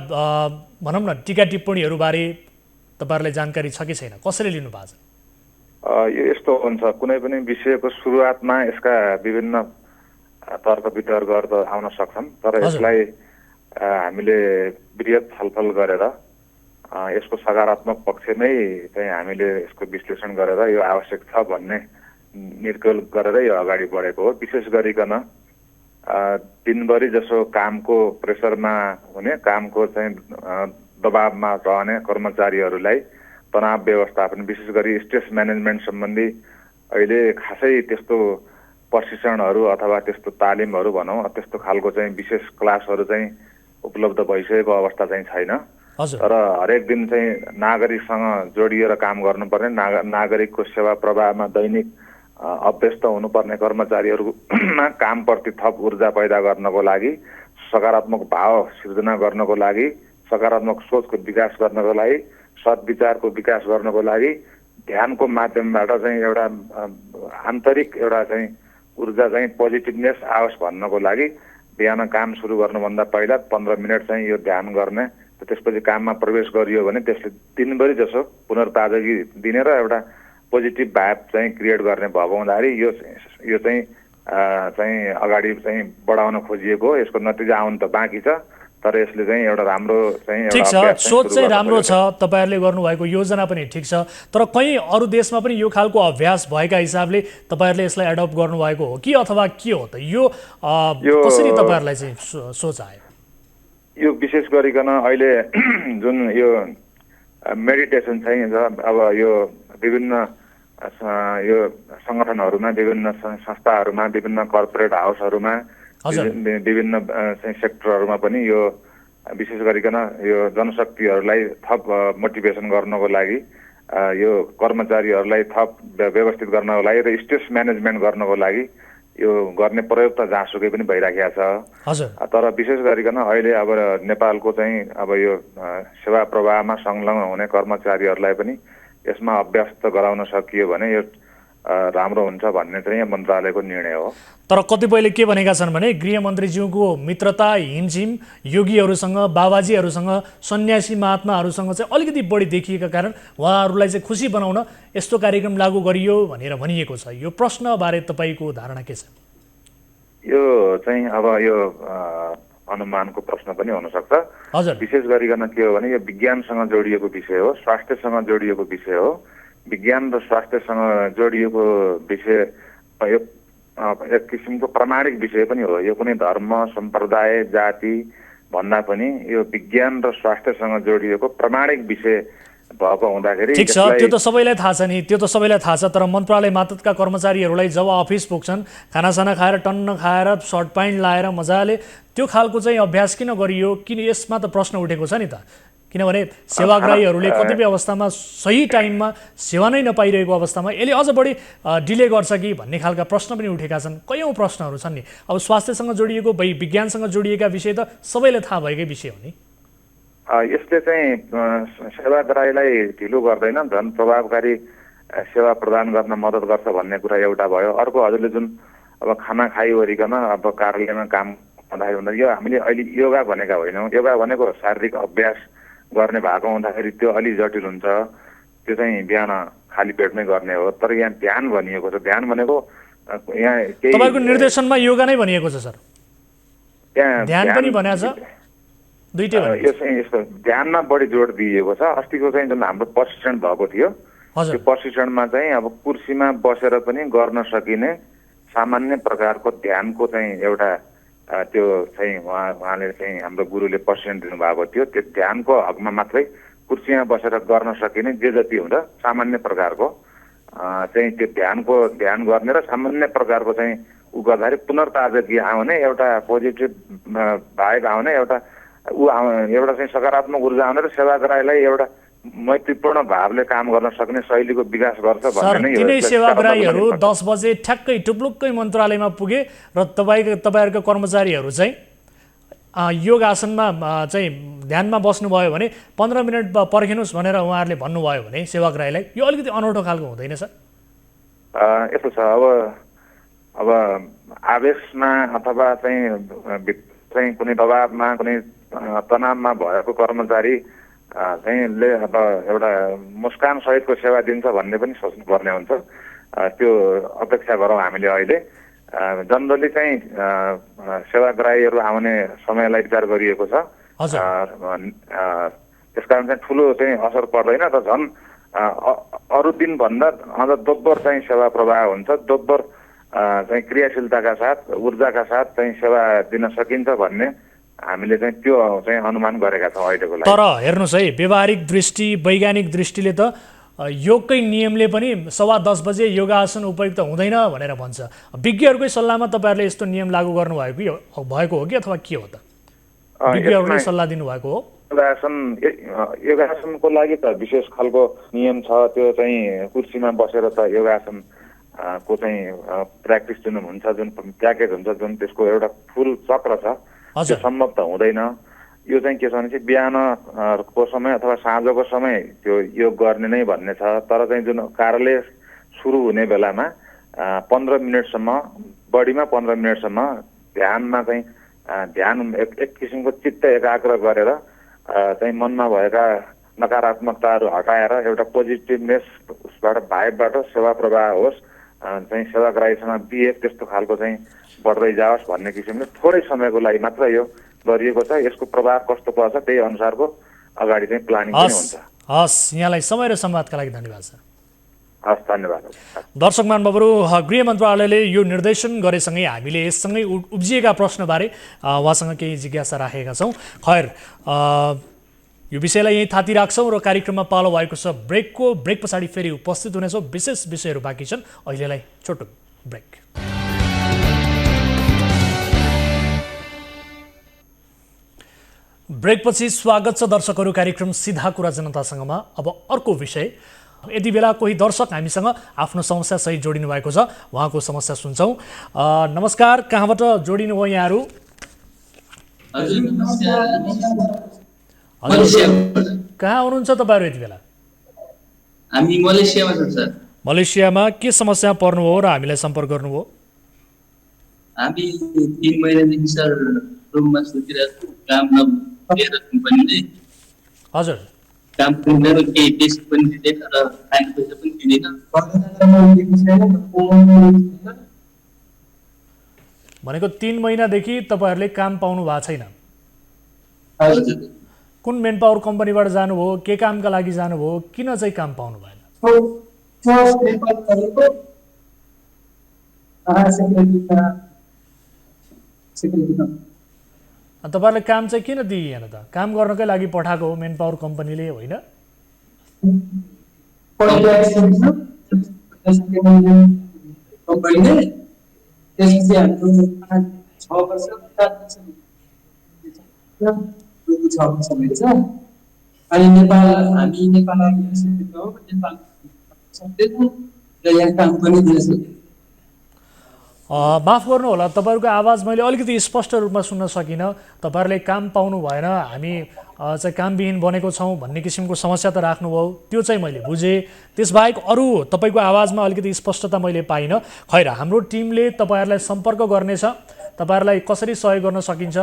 भनौँ न टीका टिप्पणीहरूबारे तपाईँहरूलाई जानकारी छ कि छैन? कसरी लिनु भएको छ? यो यस्तो हुन्छ, कुनै पनि विषयको सुरुवातमा यसका विभिन्न तर्क वितर्कहरू त आउन सक्छन्, तर यसलाई हामीले वृहत छलफल गरेर यसको सकारात्मक पक्ष नै चाहिँ हामीले यसको विश्लेषण गरेर यो आवश्यक छ भन्ने निर्कल गरेर यो अगाडि बढेको हो। विशेष गरिकन दिनभरि जसो कामको प्रेसरमा हुने, कामको चाहिँ दबावमा रहने कर्मचारीहरूलाई तनाव व्यवस्थापन, विशेष गरी स्ट्रेस म्यानेजमेन्ट सम्बन्धी अहिले खासै त्यस्तो प्रशिक्षणहरू अथवा त्यस्तो तालिमहरू भनौँ, त्यस्तो खालको चाहिँ विशेष क्लासहरू चाहिँ उपलब्ध भइसकेको अवस्था चाहिँ छैन। तर हरेक दिन चाहिँ नागरिकसँग जोडिएर काम गर्नुपर्ने, नागरिकको सेवा प्रवाहमा दैनिक अभ्यस्त हुनुपर्ने कर्मचारीहरूमा कामप्रति थप ऊर्जा पैदा गर्नको लागि, सकारात्मक भाव सिर्जना गर्नको लागि, सकारात्मक सोचको विकास गर्नको लागि, सद्विचारको विकास गर्नको लागि ध्यानको माध्यमबाट चाहिँ एउटा आन्तरिक एउटा चाहिँ ऊर्जा चाहिँ पोजिटिभनेस आओस् भन्नको लागि बिहान काम सुरु गर्नुभन्दा पहिला 15 मिनट चाहिँ यो ध्यान गर्ने, त्यसपछि काममा प्रवेश गरियो भने त्यसले दिनभरि जसो पुनर्ताजगी दिने र एउटा पोजिटिभ भाइब चाहिँ क्रिएट गर्ने भएको हुँदाखेरि यो चाहिँ अगाडि चाहिँ बढाउन खोजिएको हो। यसको नतिजा आउनु त बाँकी छ, तर यसले चाहिँ एउटा राम्रो चाहिँ ठिक छ, सोच चाहिँ राम्रो छ, तपाईँहरूले गर्नुभएको योजना पनि ठिक छ। तर कहीँ अरू देशमा पनि यो खालको अभ्यास भएका हिसाबले तपाईँहरूले यसलाई एडप्ट गर्नुभएको हो कि अथवा के हो त? यो कसरी तपाईँहरूलाई चाहिँ सोच आयो? यो विशेष गरिकन अहिले जुन यो मेडिटेसन चाहिँ अब यो विभिन्न यो सङ्गठनहरूमा, विभिन्न संस्थाहरूमा, विभिन्न कर्पोरेट हाउसहरूमा, विभिन्न सेक्टरहरूमा पनि यो विशेष गरिकन यो जनशक्तिहरूलाई थप मोटिभेसन गर्नको लागि, यो कर्मचारीहरूलाई थप व्यवस्थित गर्नको लागि र स्ट्रेस म्यानेजमेन्ट गर्नको लागि यो गर्ने प्रयोग त जहाँसुकै पनि भइराखेको छ। तर विशेष गरिकन अहिले अब नेपालको चाहिँ अब यो सेवा प्रवाहमा संलग्न हुने कर्मचारीहरूलाई पनि यसमा अभ्यस्त गराउन सकियो भने यो राम्रो हुन्छ भन्ने चाहिँ मन्त्रालयको निर्णय हो। तर कतिपयले के भनेका छन् भने गृहमन्त्रीज्यूको मित्रता हिमझिम योगीहरूसँग, बाबाजीहरूसँग, सन्यासी महात्माहरूसँग चाहिँ अलिकति बढी देखिएका कारण उहाँहरूलाई चाहिँ खुसी बनाउन यस्तो कार्यक्रम लागू गरियो भनेर भनिएको छ। यो प्रश्नबारे तपाईँको धारणा के छ? यो चाहिँ अब यो अनुमानको प्रश्न पनि हुनसक्छ। विशेष गरिकन के हो भने यो विज्ञानसँग जोडिएको विषय हो, स्वास्थ्यसँग जोडिएको विषय हो। विज्ञान र स्वास्थ्यसँग जोडिएको विषय यो एक किसिमको प्रामाणिक विषय पनि हो। यो कुनै धर्म सम्प्रदाय जाति भन्दा पनि यो विज्ञान र स्वास्थ्यसँग जोडिएको प्रामाणिक विषय भएको हुँदाखेरि ठिक छ, त्यो त सबैलाई थाहा छ नि, त्यो त सबैलाई थाहा छ। तर मन्त्रालय मातहतका कर्मचारीहरूलाई जब अफिस पुग्छन् खानासाना खाएर टन्न खाएर सर्ट प्यान्ट लाएर मजाले त्यो खालको चाहिँ अभ्यास किन गरियो, किन यसमा त प्रश्न उठेको छ नि त। किनभने सेवाग्राहीहरूले कतिपय अवस्थामा सही टाइममा सेवा नै नपाइरहेको अवस्थामा यसले अझ बढी डिले गर्छ कि भन्ने खालका प्रश्न पनि उठेका छन्। कयौँ प्रश्नहरू छन् नि। अब स्वास्थ्यसँग जोडिएको विज्ञानसँग जोडिएका विषय त सबैलाई थाहा भएकै विषय हो नि। यसले चाहिँ सेवाग्राहीलाई ढिलो गर्दैन, झन् प्रभावकारी सेवा प्रदान गर्न मद्दत गर्छ भन्ने कुरा एउटा भयो। अर्को हजुरले जुन अब खाना खाइवरिकन अब कार्यालयमा काम हुँदाखेरि हुँदा यो हामीले अहिले योगा भनेका होइनौँ। योगा भनेको शारीरिक अभ्यास गर्ने भएको हुँदाखेरि त्यो अलि जटिल हुन्छ। त्यो चाहिँ बिहान खाली पेटमै गर्ने हो। तर यहाँ ध्यान भनिएको छ। ध्यान भनेको यहाँ केही तपाईँको निर्देशनमा योगा नै भनिएको छ सर? त्यहाँ ध्यान पनि भनेको छ, दुईटै भनेको छ। यो चाहिँ यस्तो ध्यानमा बढी जोड दिइएको छ। अस्तिको चाहिँ जुन हाम्रो प्रशिक्षण भएको थियो त्यो प्रशिक्षणमा चाहिँ अब कुर्सीमा बसेर पनि गर्न सकिने सामान्य प्रकारको ध्यानको चाहिँ एउटा त्यो चाहिँ उहाँले चाहिँ हाम्रो गुरुले प्रशिक्षण दिनुभएको थियो। त्यो ध्यानको हकमा मात्रै कुर्सीमा बसेर गर्न सकिने जे जति हुन्छ सामान्य प्रकारको चाहिँ त्यो ध्यान गर्ने र सामान्य प्रकारको चाहिँ उ गर्दाखेरि पुनर्ताजगी आउने, एउटा पोजिटिभ भाइब आउने, एउटा चाहिँ सकारात्मक ऊर्जा आउने र सेवाग्राहीलाई एउटा मैत्रीपूर्ण भावले काम गर्न सक्ने शैलीको विकास गर्छ भन्ने नै हो। तिनै सेवाग्राहीहरू 10 बजे ठ्याक्कै टुप्लुक्कै मन्त्रालयमा पुगे र तपाईँहरूको कर्मचारीहरू चाहिँ योग आसनमा चाहिँ ध्यानमा बस्नुभयो भने 15 मिनट पर्खिनुहोस् भनेर उहाँहरूले भन्नुभयो भने सेवाग्राहीलाई यो अलिकति अनौठो खालको हुँदैन सर? यस्तो छ, अब आवेशमा अथवा चाहिँ कुनै दबावमा कुनै तनावमा भएको कर्मचारी चाहिँ अब एउटा मुस्कान सहितको सेवा दिन्छ भन्ने पनि सोच्नुपर्ने हुन्छ। त्यो अपेक्षा गरौँ हामीले। अहिले जनरली चाहिँ सेवाग्राहीहरू आउने समयलाई विचार गरिएको छ। त्यसकारण चाहिँ ठुलो चाहिँ असर पर्दैन त। झन् अरू दिनभन्दा अझ दोब्बर चाहिँ सेवा प्रवाह हुन्छ। दोब्बर चाहिँ क्रियाशीलताका साथ ऊर्जाका साथ चाहिँ सेवा दिन सकिन्छ भन्ने हामीले चाहिँ त्यो चाहिँ अनुमान गरेका छौँ अहिलेको लागि। तर हेर्नुहोस् है, व्यवहारिक दृष्टि वैज्ञानिक दृष्टिले त योगकै नियमले पनि 10:15 बजे योगासन उपयुक्त हुँदैन भनेर भन्छ। विज्ञहरूकै सल्लाहमा तपाईँहरूले यस्तो नियम लागू गर्नुभएको हो कि अथवा के हो त? विज्ञहरूले सल्लाह दिनुभएको हो? योगासनको लागि त विशेष खालको नियम छ। त्यो चाहिँ कुर्सीमा बसेर त योगासन को चाहिँ प्र्याक्टिस जुन हुन्छ, जुन प्याकेज हुन्छ, जुन त्यसको एउटा फुल चक्र छ, त्यो सम्भव त हुँदैन। यो चाहिँ के छ भने चाहिँ बिहानको समय अथवा साँझको समय त्यो योग गर्ने नै भन्ने छ। तर चाहिँ जुन कार्यालय सुरु हुने बेलामा 15 मिनटसम्म, बढीमा 15 मिनटसम्म ध्यानमा चाहिँ ध्यान एक किसिमको चित्त एकाग्र गरेर चाहिँ मनमा भएका नकारात्मकताहरू हटाएर एउटा पोजिटिभनेस उसबाट भाइबबाट सेवा प्रवाह होस्, चाहिँ सेवाग्राहीसँग बिहेभ त्यस्तो खालको चाहिँ बढ्दै जाओस् भन्ने किसिमले थोरै समयको लागि मात्र यो गरिएको छ। यसको प्रभाव कस्तो पर्छ त्यही अनुसारको अगाडि चाहिँ प्लानिङ पनि हुन्छ। हस्, यहाँलाई समय र संवादका लागि धन्यवाद सर। हस्, धन्यवाद। दर्शक महानुभावहरू, गृह मन्त्रालयले यो निर्देशन गरेसँगै हामीले यससँगै उब्जिएका प्रश्नबारे उहाँसँग केही जिज्ञासा राखेका छौँ। खैर, यो विषयलाई यहीँ थाती राख्छौँ र कार्यक्रममा पालो भएको छ ब्रेक पछाडि फेरि उपस्थित हुनेछौँ। विशेष विषयहरू बाँकी छन्। अहिलेलाई छोटो ब्रेक। ब्रेकपछि स्वागत छ दर्शकहरू कार्यक्रम सीधा कुरा जनतासँगमा। अब अर्को विषय, यति बेला कोही दर्शक हामीसँग आफ्नो समस्या सहित जोडिनु भएको छ, उहाँको समस्या सुन्छौँ। नमस्कार, कहाँबाट जोडिनु भयो यहाँहरू? कहाँ हुनुहुन्छ तपाईँहरू यति बेला? हामी मलेसियामा छौँ सर। मलेसियामा के समस्या पर्नुभयो र हामीलाई सम्पर्क गर्नुभयो? हामी 3 महिनादेखि सर रुममा सुतिरहेको, काम नभएर कम्पनीले हजुर काम गर्नेको केही टेस्ट पनि दिँदैन र खाने पैसा पनि दिँदैन। भनेको 3 महिनादेखि तपाईँहरूले काम पाउनु भएको छैन? कुन मेन पावर कम्पनीबाट जानुभयो? के कामका लागि जानुभयो? किन चाहिँ काम पाउनु भएन? तपाईँहरूले काम चाहिँ किन दिइएन त? काम गर्नकै लागि पठाएको हो मेन पावर कम्पनीले, होइन? कम्पनीले त्यसपछि हाम्रो 6 वर्ष 6 वर्ष भइन्छ। अनि हामी नेपाल हो, नेपाल सक्दैनौँ र यहाँ काम पनि दिन सक्दैनौँ। माफ गर्नु होला, तपाईँहरूको आवाज मैले अलिकति स्पष्ट रूपमा सुन्न सकिनँ। तपाईँहरूले काम पाउनु भएन, हामी चाहिँ कामविहीन बनेको छौँ भन्ने किसिमको समस्या त राख्नुभयो, त्यो चाहिँ मैले बुझेँ। त्यसबाहेक अरू तपाईँको आवाजमा अलिकति स्पष्टता मैले पाइनँ। खैर, हाम्रो टिमले तपाईँहरूलाई सम्पर्क गर्नेछ, तपाईँहरूलाई कसरी सहयोग गर्न सकिन्छ,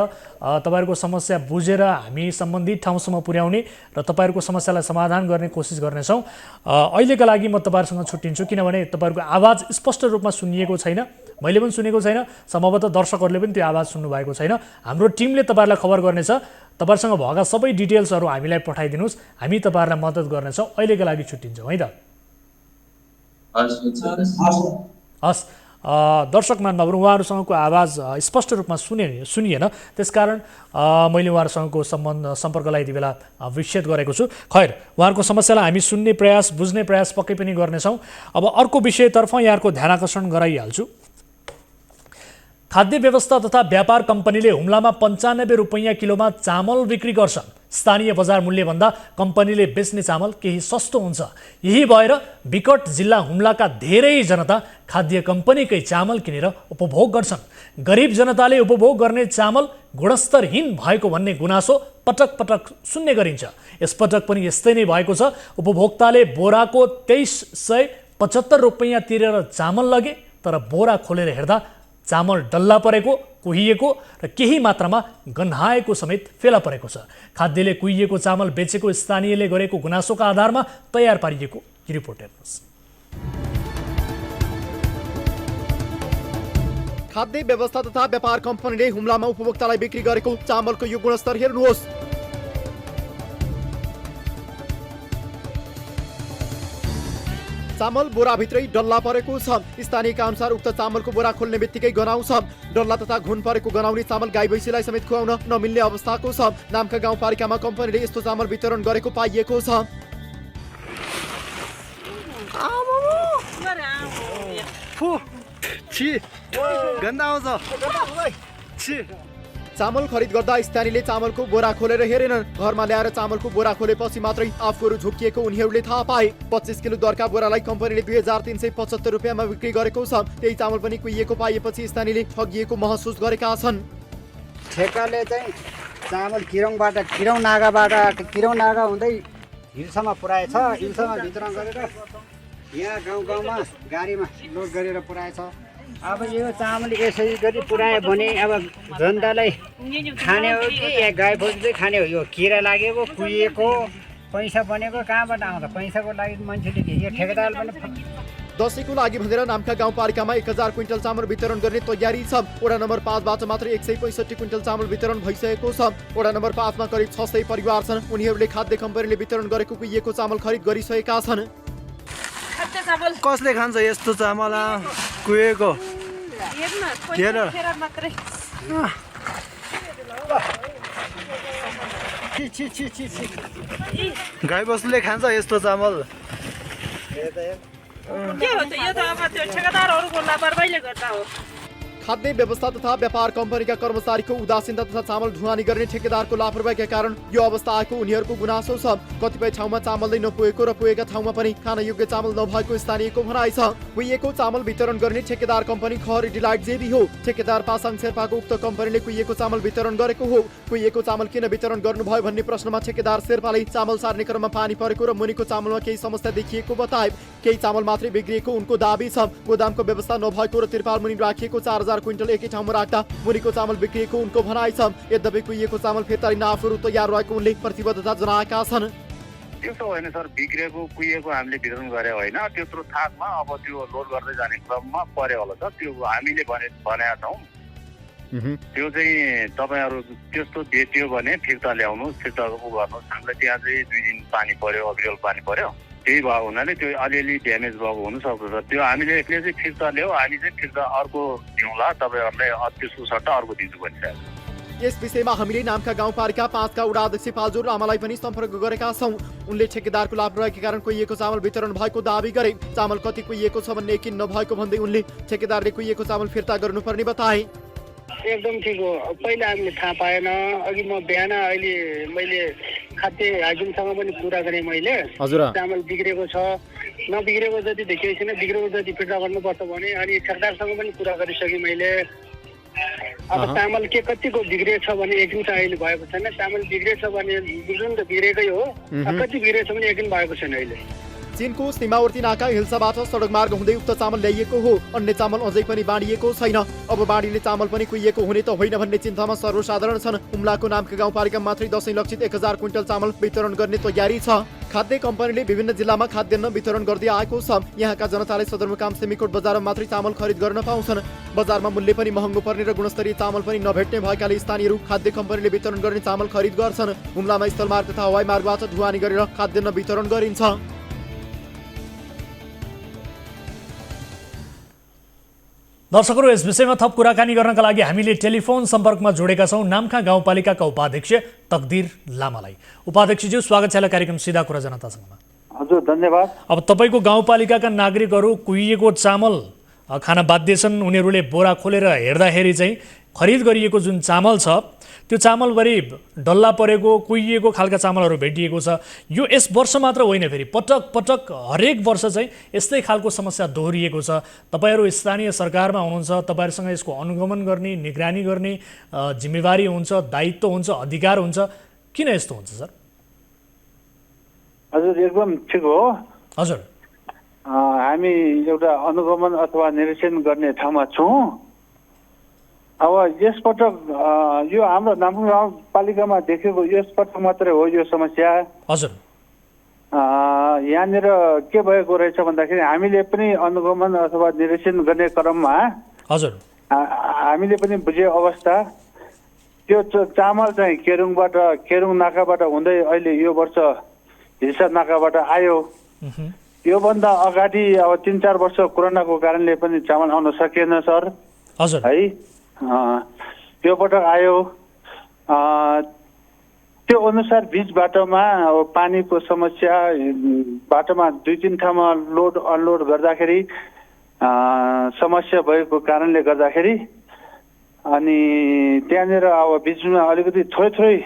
तपाईँहरूको समस्या बुझेर हामी सम्बन्धित ठाउँसम्म पुर्याउने र तपाईँहरूको समस्यालाई समाधान गर्ने कोसिस गर्नेछौँ। अहिलेका लागि म तपाईँहरूसँग छुट्टिन्छु, किनभने तपाईँहरूको आवाज स्पष्ट रूपमा सुनिएको छैन, मैले पनि सुनेको छैन, सम्भवतः दर्शकहरूले पनि त्यो आवाज सुन्नुभएको छैन। हाम्रो टिमले तपाईँहरूलाई खबर गर्नेछ। तपाईँहरूसँग भएका सबै डिटेल्सहरू हामीलाई पठाइदिनुहोस्, हामी तपाईँहरूलाई मद्दत गर्नेछौँ। अहिलेका लागि छुट्टिन्छौँ है त? हस्। दर्शक महानुभावहरू, उहाँहरूसँगको आवाज स्पष्ट रूपमा सुनिएन, त्यसकारण मैले उहाँहरूसँगको सम्पर्कलाई यति बेला विच्छेद गरेको छु। खैर, उहाँहरूको समस्यालाई हामी सुन्ने प्रयास, बुझ्ने प्रयास पक्कै पनि गर्नेछौँ। अब अर्को विषयतर्फ यहाँको ध्यान आकर्षण गराइहाल्छु। खाद्य व्यवस्था तथा व्यापार कम्पनीले हुम्लामा 95 रुपैयाँ किलोमा चामल बिक्री गर्छन्। स्थानीय बजार मूल्यभन्दा कम्पनीले बेच्ने चामल केही सस्तो हुन्छ। यही भएर विकट जिल्ला हुम्लाका धेरै जनता खाद्य कम्पनीकै चामल किनेर उपभोग गर्छन्। गरिब जनताले उपभोग गर्ने चामल गुणस्तरहीन भएको भन्ने गुनासो पटक पटक सुन्ने गरिन्छ। यसपटक पनि यस्तै नै भएको छ। उपभोक्ताले बोराको 2375 रुपैयाँ तिरेर चामल लगे, तर बोरा खोलेर हेर्दा चामल डल्ला परेको, कुहिएको र केही मात्रामा गन्हाएको समेत फेला परेको छ। खाद्यले कुहिएको चामल बेचेको स्थानीयले गरेको गुनासोका आधारमा तयार पारिएको रिपोर्ट हेर्नुहोस्। खाद्य व्यवस्था तथा व्यापार कम्पनीले हुम्लामा उपभोक्तालाई बिक्री गरेको चामलको यो गुणस्तर हेर्नुहोस्। चामल बोराभित्रै डल्ला परेको छ। स्थानीयका अनुसार उक्त चामलको बोरा खोल्ने बित्तिकै गनाउँछ। डल्ला तथा घुन परेको गनाउने चामल गाई भैँसीलाई समेत खुवाउन नमिल्ने अवस्थाको छ। नामका गाउँपालिकामा कम्पनीले यस्तो चामल वितरण गरेको पाइएको छ। चामल खरिद गर्दा स्थानीयले चामलको बोरा खोलेर हेरेनन्। घरमा ल्याएर चामलको बोरा खोलेपछि मात्रै आफूहरू झुक्किएको उनीहरूले थाहा पाए। 25 किलो दरका बोरालाई कम्पनीले 2375 रुपियाँमा बिक्री गरेको छ। त्यही चामल पनि कुहिएको पाइएपछि स्थानीयले ठगिएको महसुस गरेका छन्। ठेकाले चाहिँ चामल किरौँ नागा हुँदै हिलसम्म पुर्याएछ। हिलसम्म वितरण गरेर यहाँ गाउँमा गाडीमा लोड गरेर पुर्याएछ। अब यो चामल यसरी गरी पुर्यायो भने अब जनतालाई खाने हो कि या गाई बस्तु खाने हो? यो किरा लागेको, कुहिएको, पैसा बनेको कहाँबाट आउँछ? पैसाको लागि मान्छेले यो ठेकेदार पनि दसैँको लागि भनेर नामका गाउँपालिकामा 1000 क्विन्टल चामल वितरण गर्ने तयारी छ। वडा नम्बर 5 बाट मात्र 165 क्विन्टल चामल वितरण भइसकेको छ। वडा नम्बर 5 मा करिब 600 परिवार छन्। उनीहरूले खाद्य कम्पनीले वितरण गरेको कुहिएको चामल खरिद गरिसकेका छन्। कसले खान्छ यस्तो चामल कुहेको? गाई बस्तुले खान्छ यस्तो चामल? के हो त यो त अब त्यो ठेकेदारहरुको लापरवाहीले गर्दा हो। खाद्य व्यवस्था तथा व्यापार कम्पनीका कर्मचारीको उदासीनता तथा चामल ढुवानी गर्ने ठेकेदारको लापरवाहीका कारण यो अवस्था आएको उनीहरूको गुनासो छ। कतिपय ठाउँमा चामल नै नपुगेको र पुगेका ठाउँमा पनि खान योग्य चामल नभएको स्थानीयको भनाइ छ। कुहिएको चामल वितरण गर्ने ठेकेदार कम्पनी खहरी डिलाइट जेबी हो। ठेकेदार पासाङ शेर्पाको उक्त कम्पनीले कुहिएको चामल वितरण गरेको हो। कुहिएको चामल किन वितरण गर्नुभयो भन्ने प्रश्नमा ठेकेदार शेर्पाले चामल सार्ने क्रममा पानी परेको र मुनिको चामलमा केही समस्या देखिएको बताए। केही चामल मात्रै बिग्रिएको उनको दाबी छ। गोदामको व्यवस्था नभएको र तिरपाल मुनि राखिएको 4000 क्विन्टल एकै ठाउँमा राख्दा मुनिको चामल बिग्रिएको उनको भनाइ छ। यद्यपि कुहिएको चामल फिर्ता लिन आफूहरू तयार रहेको उनले प्रतिबद्धता जनाएका छन्। त्यस्तो होइन सर, बिग्रेको कुहिएको हामीले वितरण गरे होइन, त्यत्रो थाकमा अब त्यो लोड गर्दै जाने क्रममा पर्यो होला सर। त्यो हामीले भनेका छौँ। त्यो चाहिँ तपाईँहरू त्यस्तो भेटियो भने फिर्ता ल्याउनुहोस्, फिर्ता गर्नुहोस्। हामीलाई त्यहाँ चाहिँ 2 दिन पानी पर्यो, अविरल पानी पर्यो। त्यही भएको हुनाले त्यो अलिअलि ड्यामेज भएको हुनसक्छ सर। त्यो हामीले यसले चाहिँ फिर्ता ल्याऊ, हामी चाहिँ फिर्ता अर्को दिउँला, तपाईँहरूलाई त्यसको सट्टा अर्को दिन्छु भनिसकेको। यस विषयमा हामीले नाम्खा गाउँपालिका 5 का वडा अध्यक्ष पाल्जो रामालाई पनि सम्पर्क गरेका छौं। उनले ठेकेदारको लापरवाहीका कारण कुहिएको चामल वितरण भएको दावी गरे। चामल कति कुहिएको छ भन्ने यकिन नभएको भन्दै उनले ठेकेदारले कुहिएको चामल फिर्ता गर्नुपर्ने बताए। एकदम ठिक हो। पहिला हामीले थाहा पाएन, अघि म बिहान अहिले मैले खाद्य हाकिमसँग पनि कुरा गरेँ मैले। हजुर, चामल बिग्रेको छ, नबिग्रेको जति देखिएको छैन, बिग्रेको जति फिर्ता गर्नुपर्छ भने अनि ठेकेदारसँग पनि कुरा गरिसकेँ मैले। अब चामल के कतिको बिग्रेछ भने यकिन चाहिँ अहिले भएको छैन। चामल बिग्रेछ भने बुझ्नु त बिग्रेकै हो, कति बिग्रेछ भने यकिन भएको छैन अहिले। चीनको सीमावर्ती नाका हिल्साबाट सडक मार्ग हुँदै उक्त चामल ल्याइएको हो। अन्य चामल अझै पनि बाँडिएको छैन। अब बाँडिने चामल पनि कुहिएको हुने त होइन भन्ने चिन्तामा सर्वसाधारण छन्। हुम्लाको नामका गाउँपालिका मात्रै दशैं लक्षित 1000 क्विन्टल चामल वितरण गर्ने तयारी छ। खाद्य कम्पनीले विभिन्न जिल्लामा खाद्यान्न वितरण गर्दै आएको छ। यहाँका जनताले सदरमुकाम सिमीकोट बजारमा मात्रै चामल खरिद गर्न पाउँछन्। बजारमा मूल्य पनि महँगो पर्ने र गुणस्तरीय चामल पनि नभेट्ने भएकाले स्थानीयहरू खाद्य कम्पनीले वितरण गर्ने चामल खरिद गर्छन्। हुम्लामा स्थलमार्ग तथा हवाई मार्गबाट ढुवानी गरेर खाद्यान्न वितरण गरिन्छ। दर्शकहरू, यस विषयमा थप कुराकानी गर्नका लागि हामीले टेलिफोन सम्पर्कमा जोडेका छौं नाम्खा गाउँपालिकाका उपाध्यक्ष तकदीर लामालाई। उपाध्यक्षज्यू, स्वागत छ कार्यक्रम सिधा कुरा जनतासँगमा। हजुर, धन्यवाद। अब तपाईको गाउँपालिकाका नागरिकहरू कुहिएको चामल खान बाध्य छन्। उनीहरूले बोरा खोलेर हेर्दाखेरि चाहिँ खरिद गरिएको जुन चामल छ त्यो चामलभरि डल्ला परेको कुहिएको खालका चामलहरू भेटिएको छ। यो यस वर्ष मात्र होइन, फेरि पटक पटक हरेक वर्ष चाहिँ यस्तै खालको समस्या दोहोरिएको छ। तपाईहरू स्थानीय सरकारमा हुनुहुन्छ, तपाईहरूसँग यसको अनुगमन गर्ने, निगरानी गर्ने जिम्मेवारी हुन्छ, दायित्व हुन्छ, अधिकार हुन्छ। किन यस्तो हुन्छ सर? हजुर, एकदम ठिक हो। हजुर, हामी एउटा अनुगमन अथवा निरीक्षण गर्ने ठाउँमा छौँ। अब यसपटक यो हाम्रो नाम्खा गाउँपालिकामा देखेको यसपटक मात्रै हो यो समस्या। हजुर, यहाँनिर के भएको रहेछ भन्दाखेरि हामीले पनि अनुगमन अथवा निरीक्षण गर्ने क्रममा हजुर हामीले पनि बुझे अवस्था त्यो चामल चाहिँ केरुङ नाकाबाट हुँदै अहिले यो वर्ष हिल्सा नाकाबाट आयो। योभन्दा अगाडि अब 3-4 वर्ष कोरोनाको कारणले पनि चामल आउन सकेन सर। हजुर, है यो पटक आयो। त्यो अनुसार बीच बाटोमा अब पानीको समस्या, बाटोमा 2-3 ठाउँमा लोड अनलोड गर्दाखेरि समस्या भएको कारणले गर्दाखेरि अनि त्यहाँनिर अब बिचमा अलिकति थोरै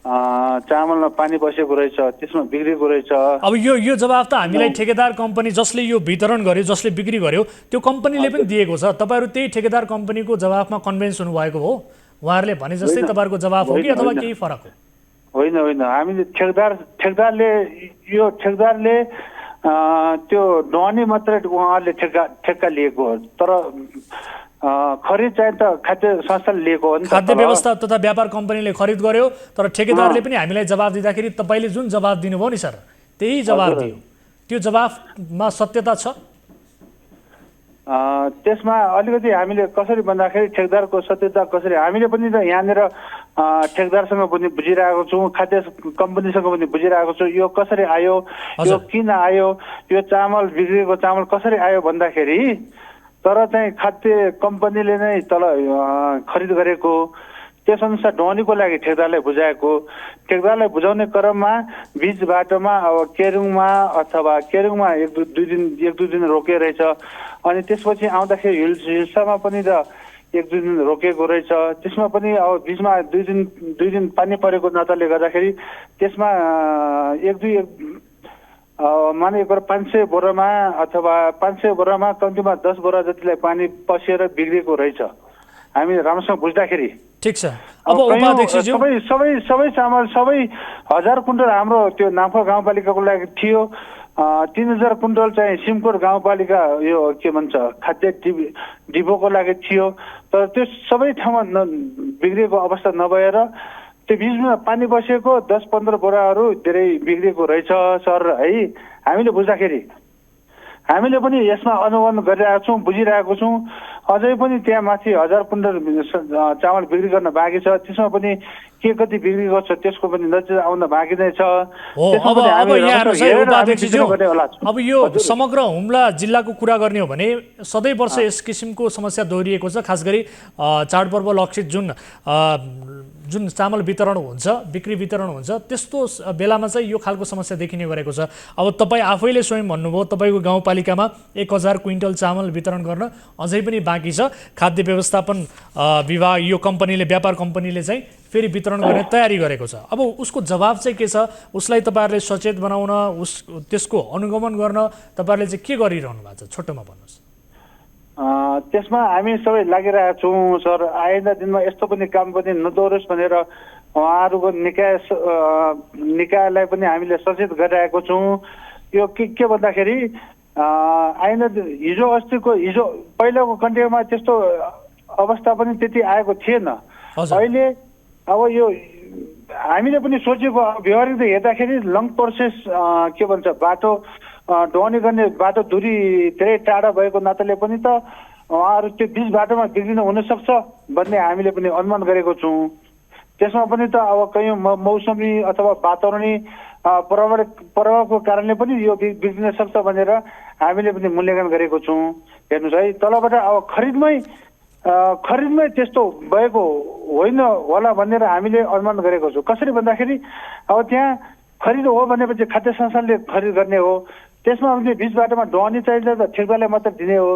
चामलमा पानी बसेको रहेछ, त्यसमा बिग्रेको रहेछ। अब यो जवाफ त हामीलाई ठेकेदार कम्पनी जसले यो वितरण गर्यो, जसले बिक्री गर्यो, त्यो कम्पनीले पनि दिएको छ। तपाईहरू त्यही ठेकेदार कम्पनीको जवाफमा कन्भिन्स हुनुभएको हो? उहाँहरूले भने जस्तै तपाईँहरूको जवाफ हो कि अथवा केही फरक हो? होइन, हामीले ठेकेदारले त्यो ढुवानी मात्रै उहाँहरूले ठेक्का लिएको हो, तर खरिद चाहिँ त खाद्य संस्थाले लिएको हो नि। खाद्य व्यवस्था तथा व्यापार कम्पनीले खरिद गर्यो, तर ठेकेदारले पनि हामीलाई जवाफ दिँदाखेरि तपाईँले जुन जवाफ दिनुभयो नि सर, त्यही जवाफ दियो। त्यो जवाफमा सत्यता छ? त्यसमा अलिकति हामीले कसरी भन्दाखेरि ठेकेदारको सत्यता कसरी, हामीले पनि त यहाँनिर ठेकेदारसँग पनि बुझिरहेको छौँ, खाद्य कम्पनीसँग पनि बुझिरहेको छौँ यो कसरी आयो, यो किन आयो, यो चामल बिग्रेको चामल कसरी आयो भन्दाखेरि तर चाहिँ खाद्य कम्पनीले नै तल खरिद गरेको, त्यसअनुसार ढुवानीको लागि ठेकेदारलाई बुझाएको। ठेकेदारलाई बुझाउने क्रममा बीच बाटोमा अब केरुङमा एक दुई दिन रोकिएको रहेछ। अनि त्यसपछि आउँदाखेरि हिल्सामा पनि त 1-2 दिन रोकेको रहेछ। त्यसमा पनि अब बिचमा 2 दिन पानी परेको नाताले गर्दाखेरि त्यसमा माने 500 बोरामा अथवा 500 बोरामा कम्तीमा 10 बोरा जतिलाई पानी पसेर बिग्रेको रहेछ हामी राम्रोसँग बुझ्दाखेरि। ठीक छ। अब उपाध्यक्षज्यू, सबै चामल 1000 क्विन्टल हाम्रो त्यो नाम्खा गाउँपालिकाको लागि थियो। 3000 क्विन्टल चाहिँ सिमकोट गाउँपालिका यो के भन्छ खाद्य डिपोको लागि थियो। तर त्यो सबै ठाउँमा बिग्रेको अवस्था नभएर त्यो बिचमा पानी बसेको 10-15 बोराहरू धेरै बिग्रेको रहेछ सर। है हामीले बुझ्दाखेरि हामीले पनि यसमा अनुगमन गरिरहेको छौँ, बुझिरहेको छौँ। अझै पनि त्यहाँ माथि 1000 क्विन्टल चामल बिक्री गर्न बाँकी छ। त्यसमा पनि के कति बिक्री गर्छ त्यसको पनि नजिक आउन बाँकी नै छ। हो अब यहाँ उपाध्यक्षज्यू, अब यो समग्र हुम्ला जिल्लाको कुरा गर्ने हो भने सधैँ वर्ष यस किसिमको समस्या दोहोरिएको छ। खास गरी चाडपर्व लक्षित जुन चामल वितरण हुन्छ, बिक्री वितरण हुन्छ, त्यस्तो बेलामा चाहिँ यो खालको समस्या देखिने गरेको छ। अब तपाईँ आफैले स्वयं भन्नुभयो तपाईँको गाउँपालिकामा 1000 क्विन्टल चामल वितरण गर्न अझै पनि बाँकी छ। खाद्य व्यवस्थापन विभाग यो कम्पनीले, व्यापार कम्पनीले चाहिँ फेरि वितरण गर्ने तयारी गरेको छ। अब उसको जवाब चाहिँ के छ? उसलाई तपाईँहरूले सचेत बनाउन, त्यसको अनुगमन गर्न तपाईँहरूले चाहिँ के गरिरहनु भएको छ? छोटोमा भन्नुहोस्। त्यसमा हामी सबै लागिरहेका छौँ सर। आइन्दा दिनमा यस्तो पनि काम पनि नदोहोरोस् भनेर उहाँहरूको निकायलाई पनि हामीले सचेत गरिरहेको छौँ। यो के भन्दाखेरि आइन्दा हिजो पहिलाको कन्टेमा त्यस्तो अवस्था पनि त्यति आएको थिएन। अहिले अब यो हामीले पनि सोचेको व्यवहारिक हेर्दाखेरि लङ प्रोसेस के भन्छ बाटो ढुवानी गर्ने बाटो दूरी धेरै टाढा भएको नाताले पनि त उहाँहरू त्यो बिच बाटोमा बिग्रिन हुनसक्छ भन्ने हामीले पनि अनुमान गरेको छौँ। त्यसमा पनि त अब कहीँ मौसमी अथवा वातावरणीय प्रभावको कारणले पनि यो बिग्रिन सक्छ भनेर हामीले पनि मूल्याङ्कन गरेको छौँ। हेर्नुहोस् है, तलबाट अब खरिदमै त्यस्तो भएको होइन होला भनेर हामीले अनुमान गरेको छौँ। कसरी भन्दाखेरि अब त्यहाँ खरिद हो भनेपछि खाद्य संस्थानले खरिद गर्ने हो, त्यसमा उनले बिच बाटोमा ढुवानी चाहिन्छ त ठेकदारलाई मात्र दिने हो।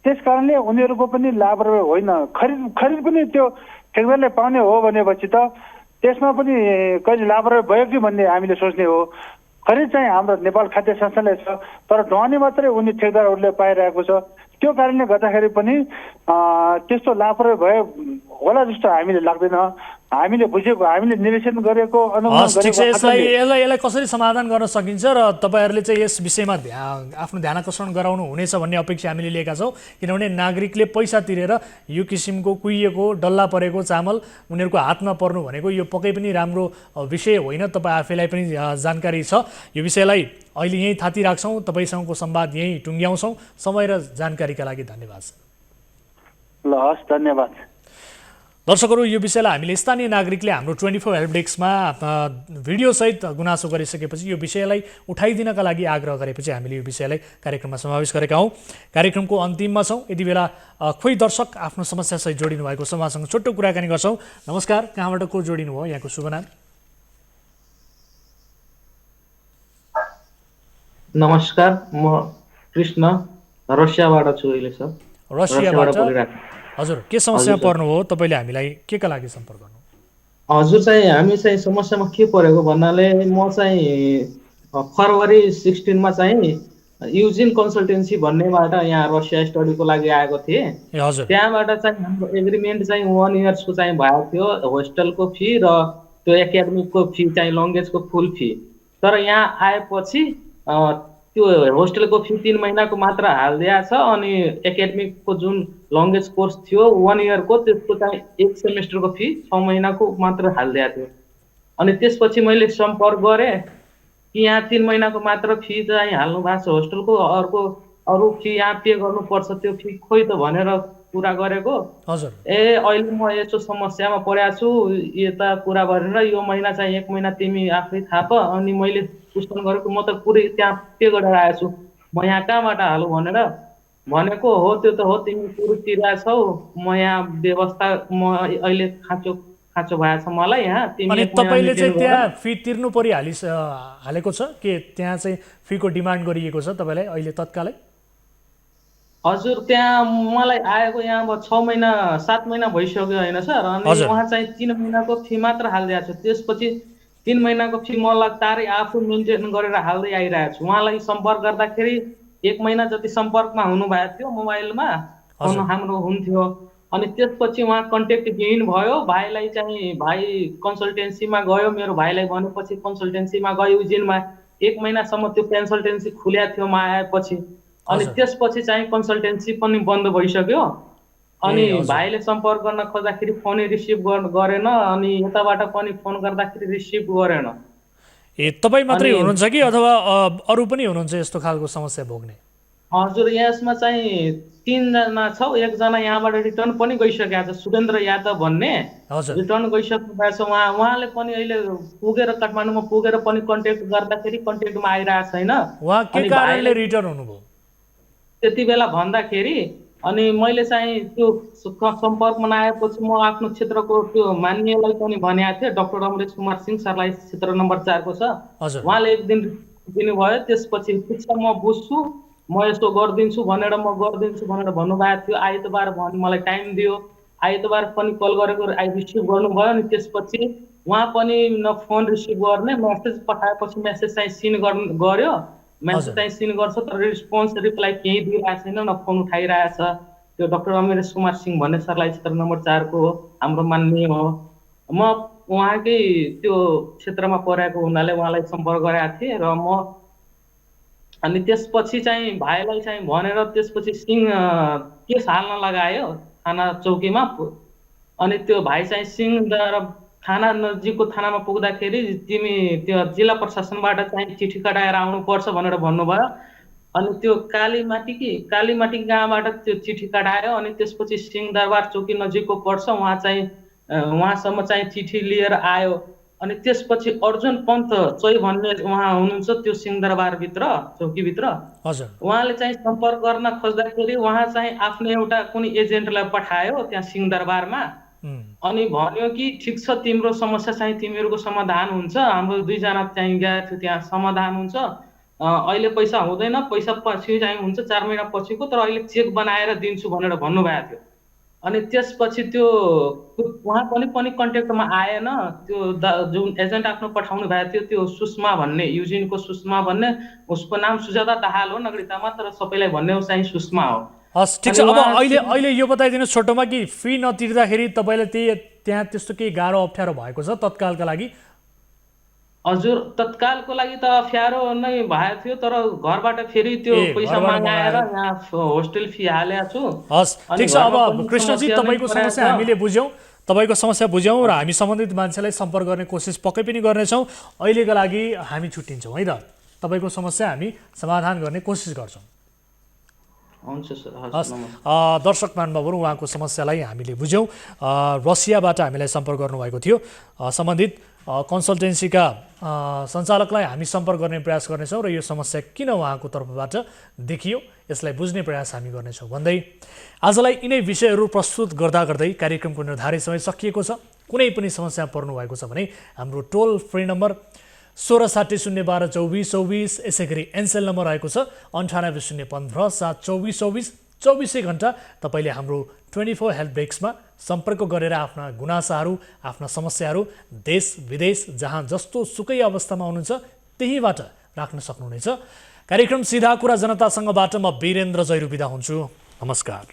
त्यस कारणले उनीहरूको पनि लापरवाही होइन, खरिद पनि त्यो ठेकदारले पाउने हो भनेपछि त त्यसमा पनि कहिले लापरवाही भयो कि भन्ने हामीले सोच्ने हो। खरिद चाहिँ हाम्रो नेपाल खाद्य संस्थानले छ, तर ढुवानी मात्रै उनी ठेकदारहरूले पाइरहेको छ। त्यो कारणले गर्दाखेरि पनि त्यस्तो लापरवाही भयो होला जस्तो हामीले लाग्दैन। हामीले बुझेको, हामीले निरीक्षण गरेको, अनुमान गरेको यसलाई कसरी समाधान गर्न सकिन्छ र तपाईँहरूले चाहिँ यस विषयमा आफ्नो ध्यानाकर्षण गराउनु हुनेछ भन्ने अपेक्षा हामीले लिएका छौँ। किनभने नागरिकले पैसा तिरेर यो किसिमको कुहिएको डल्ला परेको चामल उनीहरूको हातमा पर्नु भनेको यो पक्कै पनि राम्रो विषय होइन। तपाईँ आफैलाई पनि जानकारी छ। यो विषयलाई अहिले यहीँ थाती राख्छौँ, तपाईँसँगको संवाद यहीँ टुङ्ग्याउँछौँ। समय र जानकारीका लागि धन्यवाद। ल हस्, धन्यवाद। दर्शकहरू, यो विषयलाई हामीले स्थानीय नागरिकले हाम्रो 24 हेल्प डेस्कमा भिडियोसहित गुनासो गरिसकेपछि यो विषयलाई उठाइदिनका लागि आग्रह गरेपछि हामीले यो विषयलाई कार्यक्रममा समावेश गरेका हौँ। कार्यक्रमको अन्तिममा छौँ। यति बेला खोइ दर्शक आफ्नो समस्यासहित जोडिनु भएको छ, उहाँसँग छोटो कुराकानी गर्छौँ। नमस्कार, कहाँबाट को जोडिनु भयो? यहाँको शुभ नाम? नमस्कार, म कृष्ण रसियाबाट छु अहिले सर। रसियाबाट? हजुर, के समस्यामा पर्नु हो? तपाईँले हामीलाई के का लागि सम्पर्क गर्नु? हजुर चाहिँ हामी चाहिँ समस्यामा के परेको भन्नाले म चाहिँ फरवरी 16 चाहिँ युजिन कन्सल्टेन्सी भन्नेबाट यहाँ रसिया स्टडीको लागि आएको थिएँ। त्यहाँबाट चाहिँ हाम्रो एग्रिमेन्ट चाहिँ 1 इयर्सको चाहिँ भएको थियो, होस्टेलको फी र त्यो एकाडेमिकको फी चाहिँ लङ्गेजको फुल फी। तर यहाँ आएपछि त्यो होस्टेलको फी 3 महिनाको मात्र हालिदिएको छ, अनि एकाडेमिकको जुन लङ्गेज कोर्स थियो 1 इयरको त्यसको चाहिँ 1 सेमेस्टरको फी 6 महिनाको मात्र हालिदिएको थियो। अनि त्यसपछि मैले सम्पर्क गरेँ कि यहाँ 3 महिनाको मात्र फी चाहिँ हाल्नु भएको छ होस्टेलको, अरू फी यहाँ पे गर्नुपर्छ, त्यो फी खोइ त भनेर कुरा गरेको। अहिले म यस्तो समस्यामा परेको छु, यता कुरा गरेर यो महिना चाहिँ 1 महिना तिमी आफै थाप। अनि मैले क्वेसन गरेको, म त पुरै त्यहाँ पे गरेर आएको छु, म यहाँ कहाँबाट हालौँ भनेर भनेको हो। त्यो त हो, तिमी पुरै तिरेछौ, म यहाँ व्यवस्था म अहिले खाँचो भएको छ मलाई यहाँ। अनि तपाईँले चाहिँ त्यहाँ फी तिर्नु हालेको छ कि त्यहाँ चाहिँ फीको डिमान्ड गरिएको छ तपाईँलाई अहिले तत्कालै? हजुर, त्यहाँ मलाई आएको यहाँ अब 6 महिना 7 महिना भइसक्यो होइन सर। अनि उहाँ चाहिँ 3 महिनाको फी मात्र हालिदिएको छ। त्यसपछि 3 महिनाको फी म लगातारै आफू मेन्टेन गरेर हाल्दै आइरहेको छु। उहाँलाई सम्पर्क गर्दाखेरि 1 महिना जति सम्पर्कमा हुनुभएको थियो मोबाइलमा, हाम्रो हुन्थ्यो। अनि त्यसपछि उहाँ कन्ट्याक्ट गेन भयो। भाइलाई चाहिँ भाइ कन्सल्टेन्सीमा गयो, मेरो भाइलाई भनेपछि कन्सल्टेन्सीमा गयो युजिनमा। 1 महिनासम्म त्यो कन्सल्टेन्सी खुल्या थियो म आएपछि। अनि त्यसपछि चाहिँ कन्सल्टेन्सी पनि बन्द भइसक्यो। अनि भाइले सम्पर्क गर्न खोज्दाखेरि फोनै रिसिभ गरेन, अनि यताबाट पनि फोन गर्दाखेरि रिसिभ गरेन। तपाईँ मात्रै हुनुहुन्छ कि अथवा अरू पनि हुनुहुन्छ यस्तो खालको समस्या भोग्ने? हजुर यसमा चाहिँ 3 जना छ, एकजना यहाँबाट रिटर्न पनि गइसकेको छ, सुरेन्द्र यादव भन्ने रिटर्न गइसक्नु भएको छ। उहाँले पनि अहिले पुगेर काठमाडौँमा पुगेर पनि कन्ट्याक्ट गर्दाखेरि कन्ट्याक्टमा आइरहेको छैन। उहाँ के कारणले रिटर्न हुनुभयो त्यति बेला भन्दाखेरि अनि मैले चाहिँ त्यो सम्पर्कमा नआएपछि म आफ्नो क्षेत्रको त्यो मान्यलाई पनि भनेको थिएँ, डाक्टर रमरेश कुमार सिंह सरलाई, क्षेत्र नम्बर 4 को छ, उहाँले एक दिन दिनुभयो। त्यसपछि ठिक छ म बुझ्छु, म यसो गरिदिन्छु भनेर भन्नुभएको थियो। आइतबार मलाई टाइम दियो, आइतबार पनि कल गरेको रिसिभ गर्नुभयो। अनि त्यसपछि उहाँ पनि न फोन रिसिभ गर्ने, मेसेज पठाएपछि मेसेज चाहिँ सिन गर्यो, मेसेज चाहिँ सिन गर्छ तर रिप्लाई केही दिइरहेको छैन, न फोन उठाइरहेछ। त्यो डाक्टर रमेश कुमार सिंह भन्ने सरलाई, क्षेत्र नम्बर 4 को हो, हाम्रो मान्य हो। म उहाँकै त्यो क्षेत्रमा परेको हुनाले उहाँलाई सम्पर्क गरेको थिएँ र म अनि त्यसपछि चाहिँ भाइलाई चाहिँ भनेर त्यसपछि सिंह केस हाल्न लगायो थाना चौकीमा। अनि त्यो भाइ चाहिँ सिंहद्वारा थाना नजिकको थानामा पुग्दाखेरि तिमी त्यो जिल्ला प्रशासनबाट चाहिँ चिठी कटाएर आउनुपर्छ भनेर भन्नुभयो। अनि त्यो कालीमाटी गाउँबाट त्यो चिठी कटायो। अनि त्यसपछि सिंहदरबार चौकी नजिकको पर्छ, उहाँसम्म चाहिँ चिठी लिएर आयो। अनि त्यसपछि अर्जुन पन्त चोइ भन्ने उहाँ हुनुहुन्छ त्यो सिंहदरबारभित्र चौकीभित्र, उहाँले चाहिँ सम्पर्क गर्न खोज्दाखेरि उहाँ चाहिँ आफ्नो एउटा कुनै एजेन्टलाई पठायो त्यहाँ सिंहदरबारमा। अनि भन्यो कि ठिक छ तिम्रो समस्या चाहिँ तिमीहरूको समाधान हुन्छ, हाम्रो 2 जना चाहिँ गएको थियो त्यहाँ, समाधान हुन्छ, अहिले पैसा हुँदैन, पैसा पछि चाहिँ हुन्छ 4 महिना पछिको, तर अहिले चेक बनाएर दिन्छु भनेर भन्नुभएको थियो। अनि त्यसपछि त्यो उहाँ पनि कन्ट्याक्टमा आएन। त्यो जुन एजेन्ट आफ्नो पठाउनु भएको थियो त्यो सुषमा भन्ने, युजिनको सुषमा भन्ने, उसको नाम सुजाता दाहाल हो नागरिकतामा, तर सबैलाई भन्ने चाहिँ सुषमा हो। हस् ठिक छ। अब अहिले यो बताइदिनुहोस् छोटोमा कि फी नतिर्दाखेरि तपाईँलाई त्यहाँ त्यस्तो केही गाह्रो अप्ठ्यारो भएको छ तत्कालका लागि? हजुर तत्कालको लागि त अप्ठ्यारो नै भएको थियो, तर घरबाट फेरि त्यो पैसा मागाएर यहाँ होस्टेल फी हालेको छु। हस् ठिक छ। अब कृष्णजी तपाईँको समस्या हामीले बुझ्यौँ, र हामी सम्बन्धित मान्छेलाई सम्पर्क गर्ने कोसिस पक्कै पनि गर्नेछौँ। अहिलेका लागि हामी छुट्टिन्छौँ है त, तपाईँको समस्या हामी समाधान गर्ने कोसिस गर्छौँ। हुन्छ सर। हस् दर्शक महानुभावहरू, उहाँको समस्यालाई हामीले बुझ्यौँ। रसियाबाट हामीलाई सम्पर्क गर्नुभएको थियो, सम्बन्धित कन्सल्टेन्सीका सञ्चालकलाई हामी सम्पर्क गर्ने प्रयास गर्नेछौँ र यो समस्या किन उहाँको तर्फबाट देखियो यसलाई बुझ्ने प्रयास हामी गर्नेछौँ भन्दै आजलाई यिनै विषयहरू प्रस्तुत गर्दै कार्यक्रमको निर्धारित समय सकिएको छ। कुनै पनि समस्या पर्नु भएको छ भने हाम्रो टोल फ्री नम्बर 1660122424, यसै गरी एनसेल नम्बर रहेको छ 9801572424, 24 घण्टा तपाईँले हाम्रो 24 हेल्प डेस्कमा सम्पर्क गरेर आफ्ना गुनासाहरू, आफ्ना समस्याहरू देश विदेश जहाँ जस्तो सुकै अवस्थामा हुनुहुन्छ त्यहीबाट राख्न सक्नुहुनेछ। कार्यक्रम सिधा कुरा जनतासँगबाट म वीरेन्द्र जैरू बिदा हुन्छु। नमस्कार।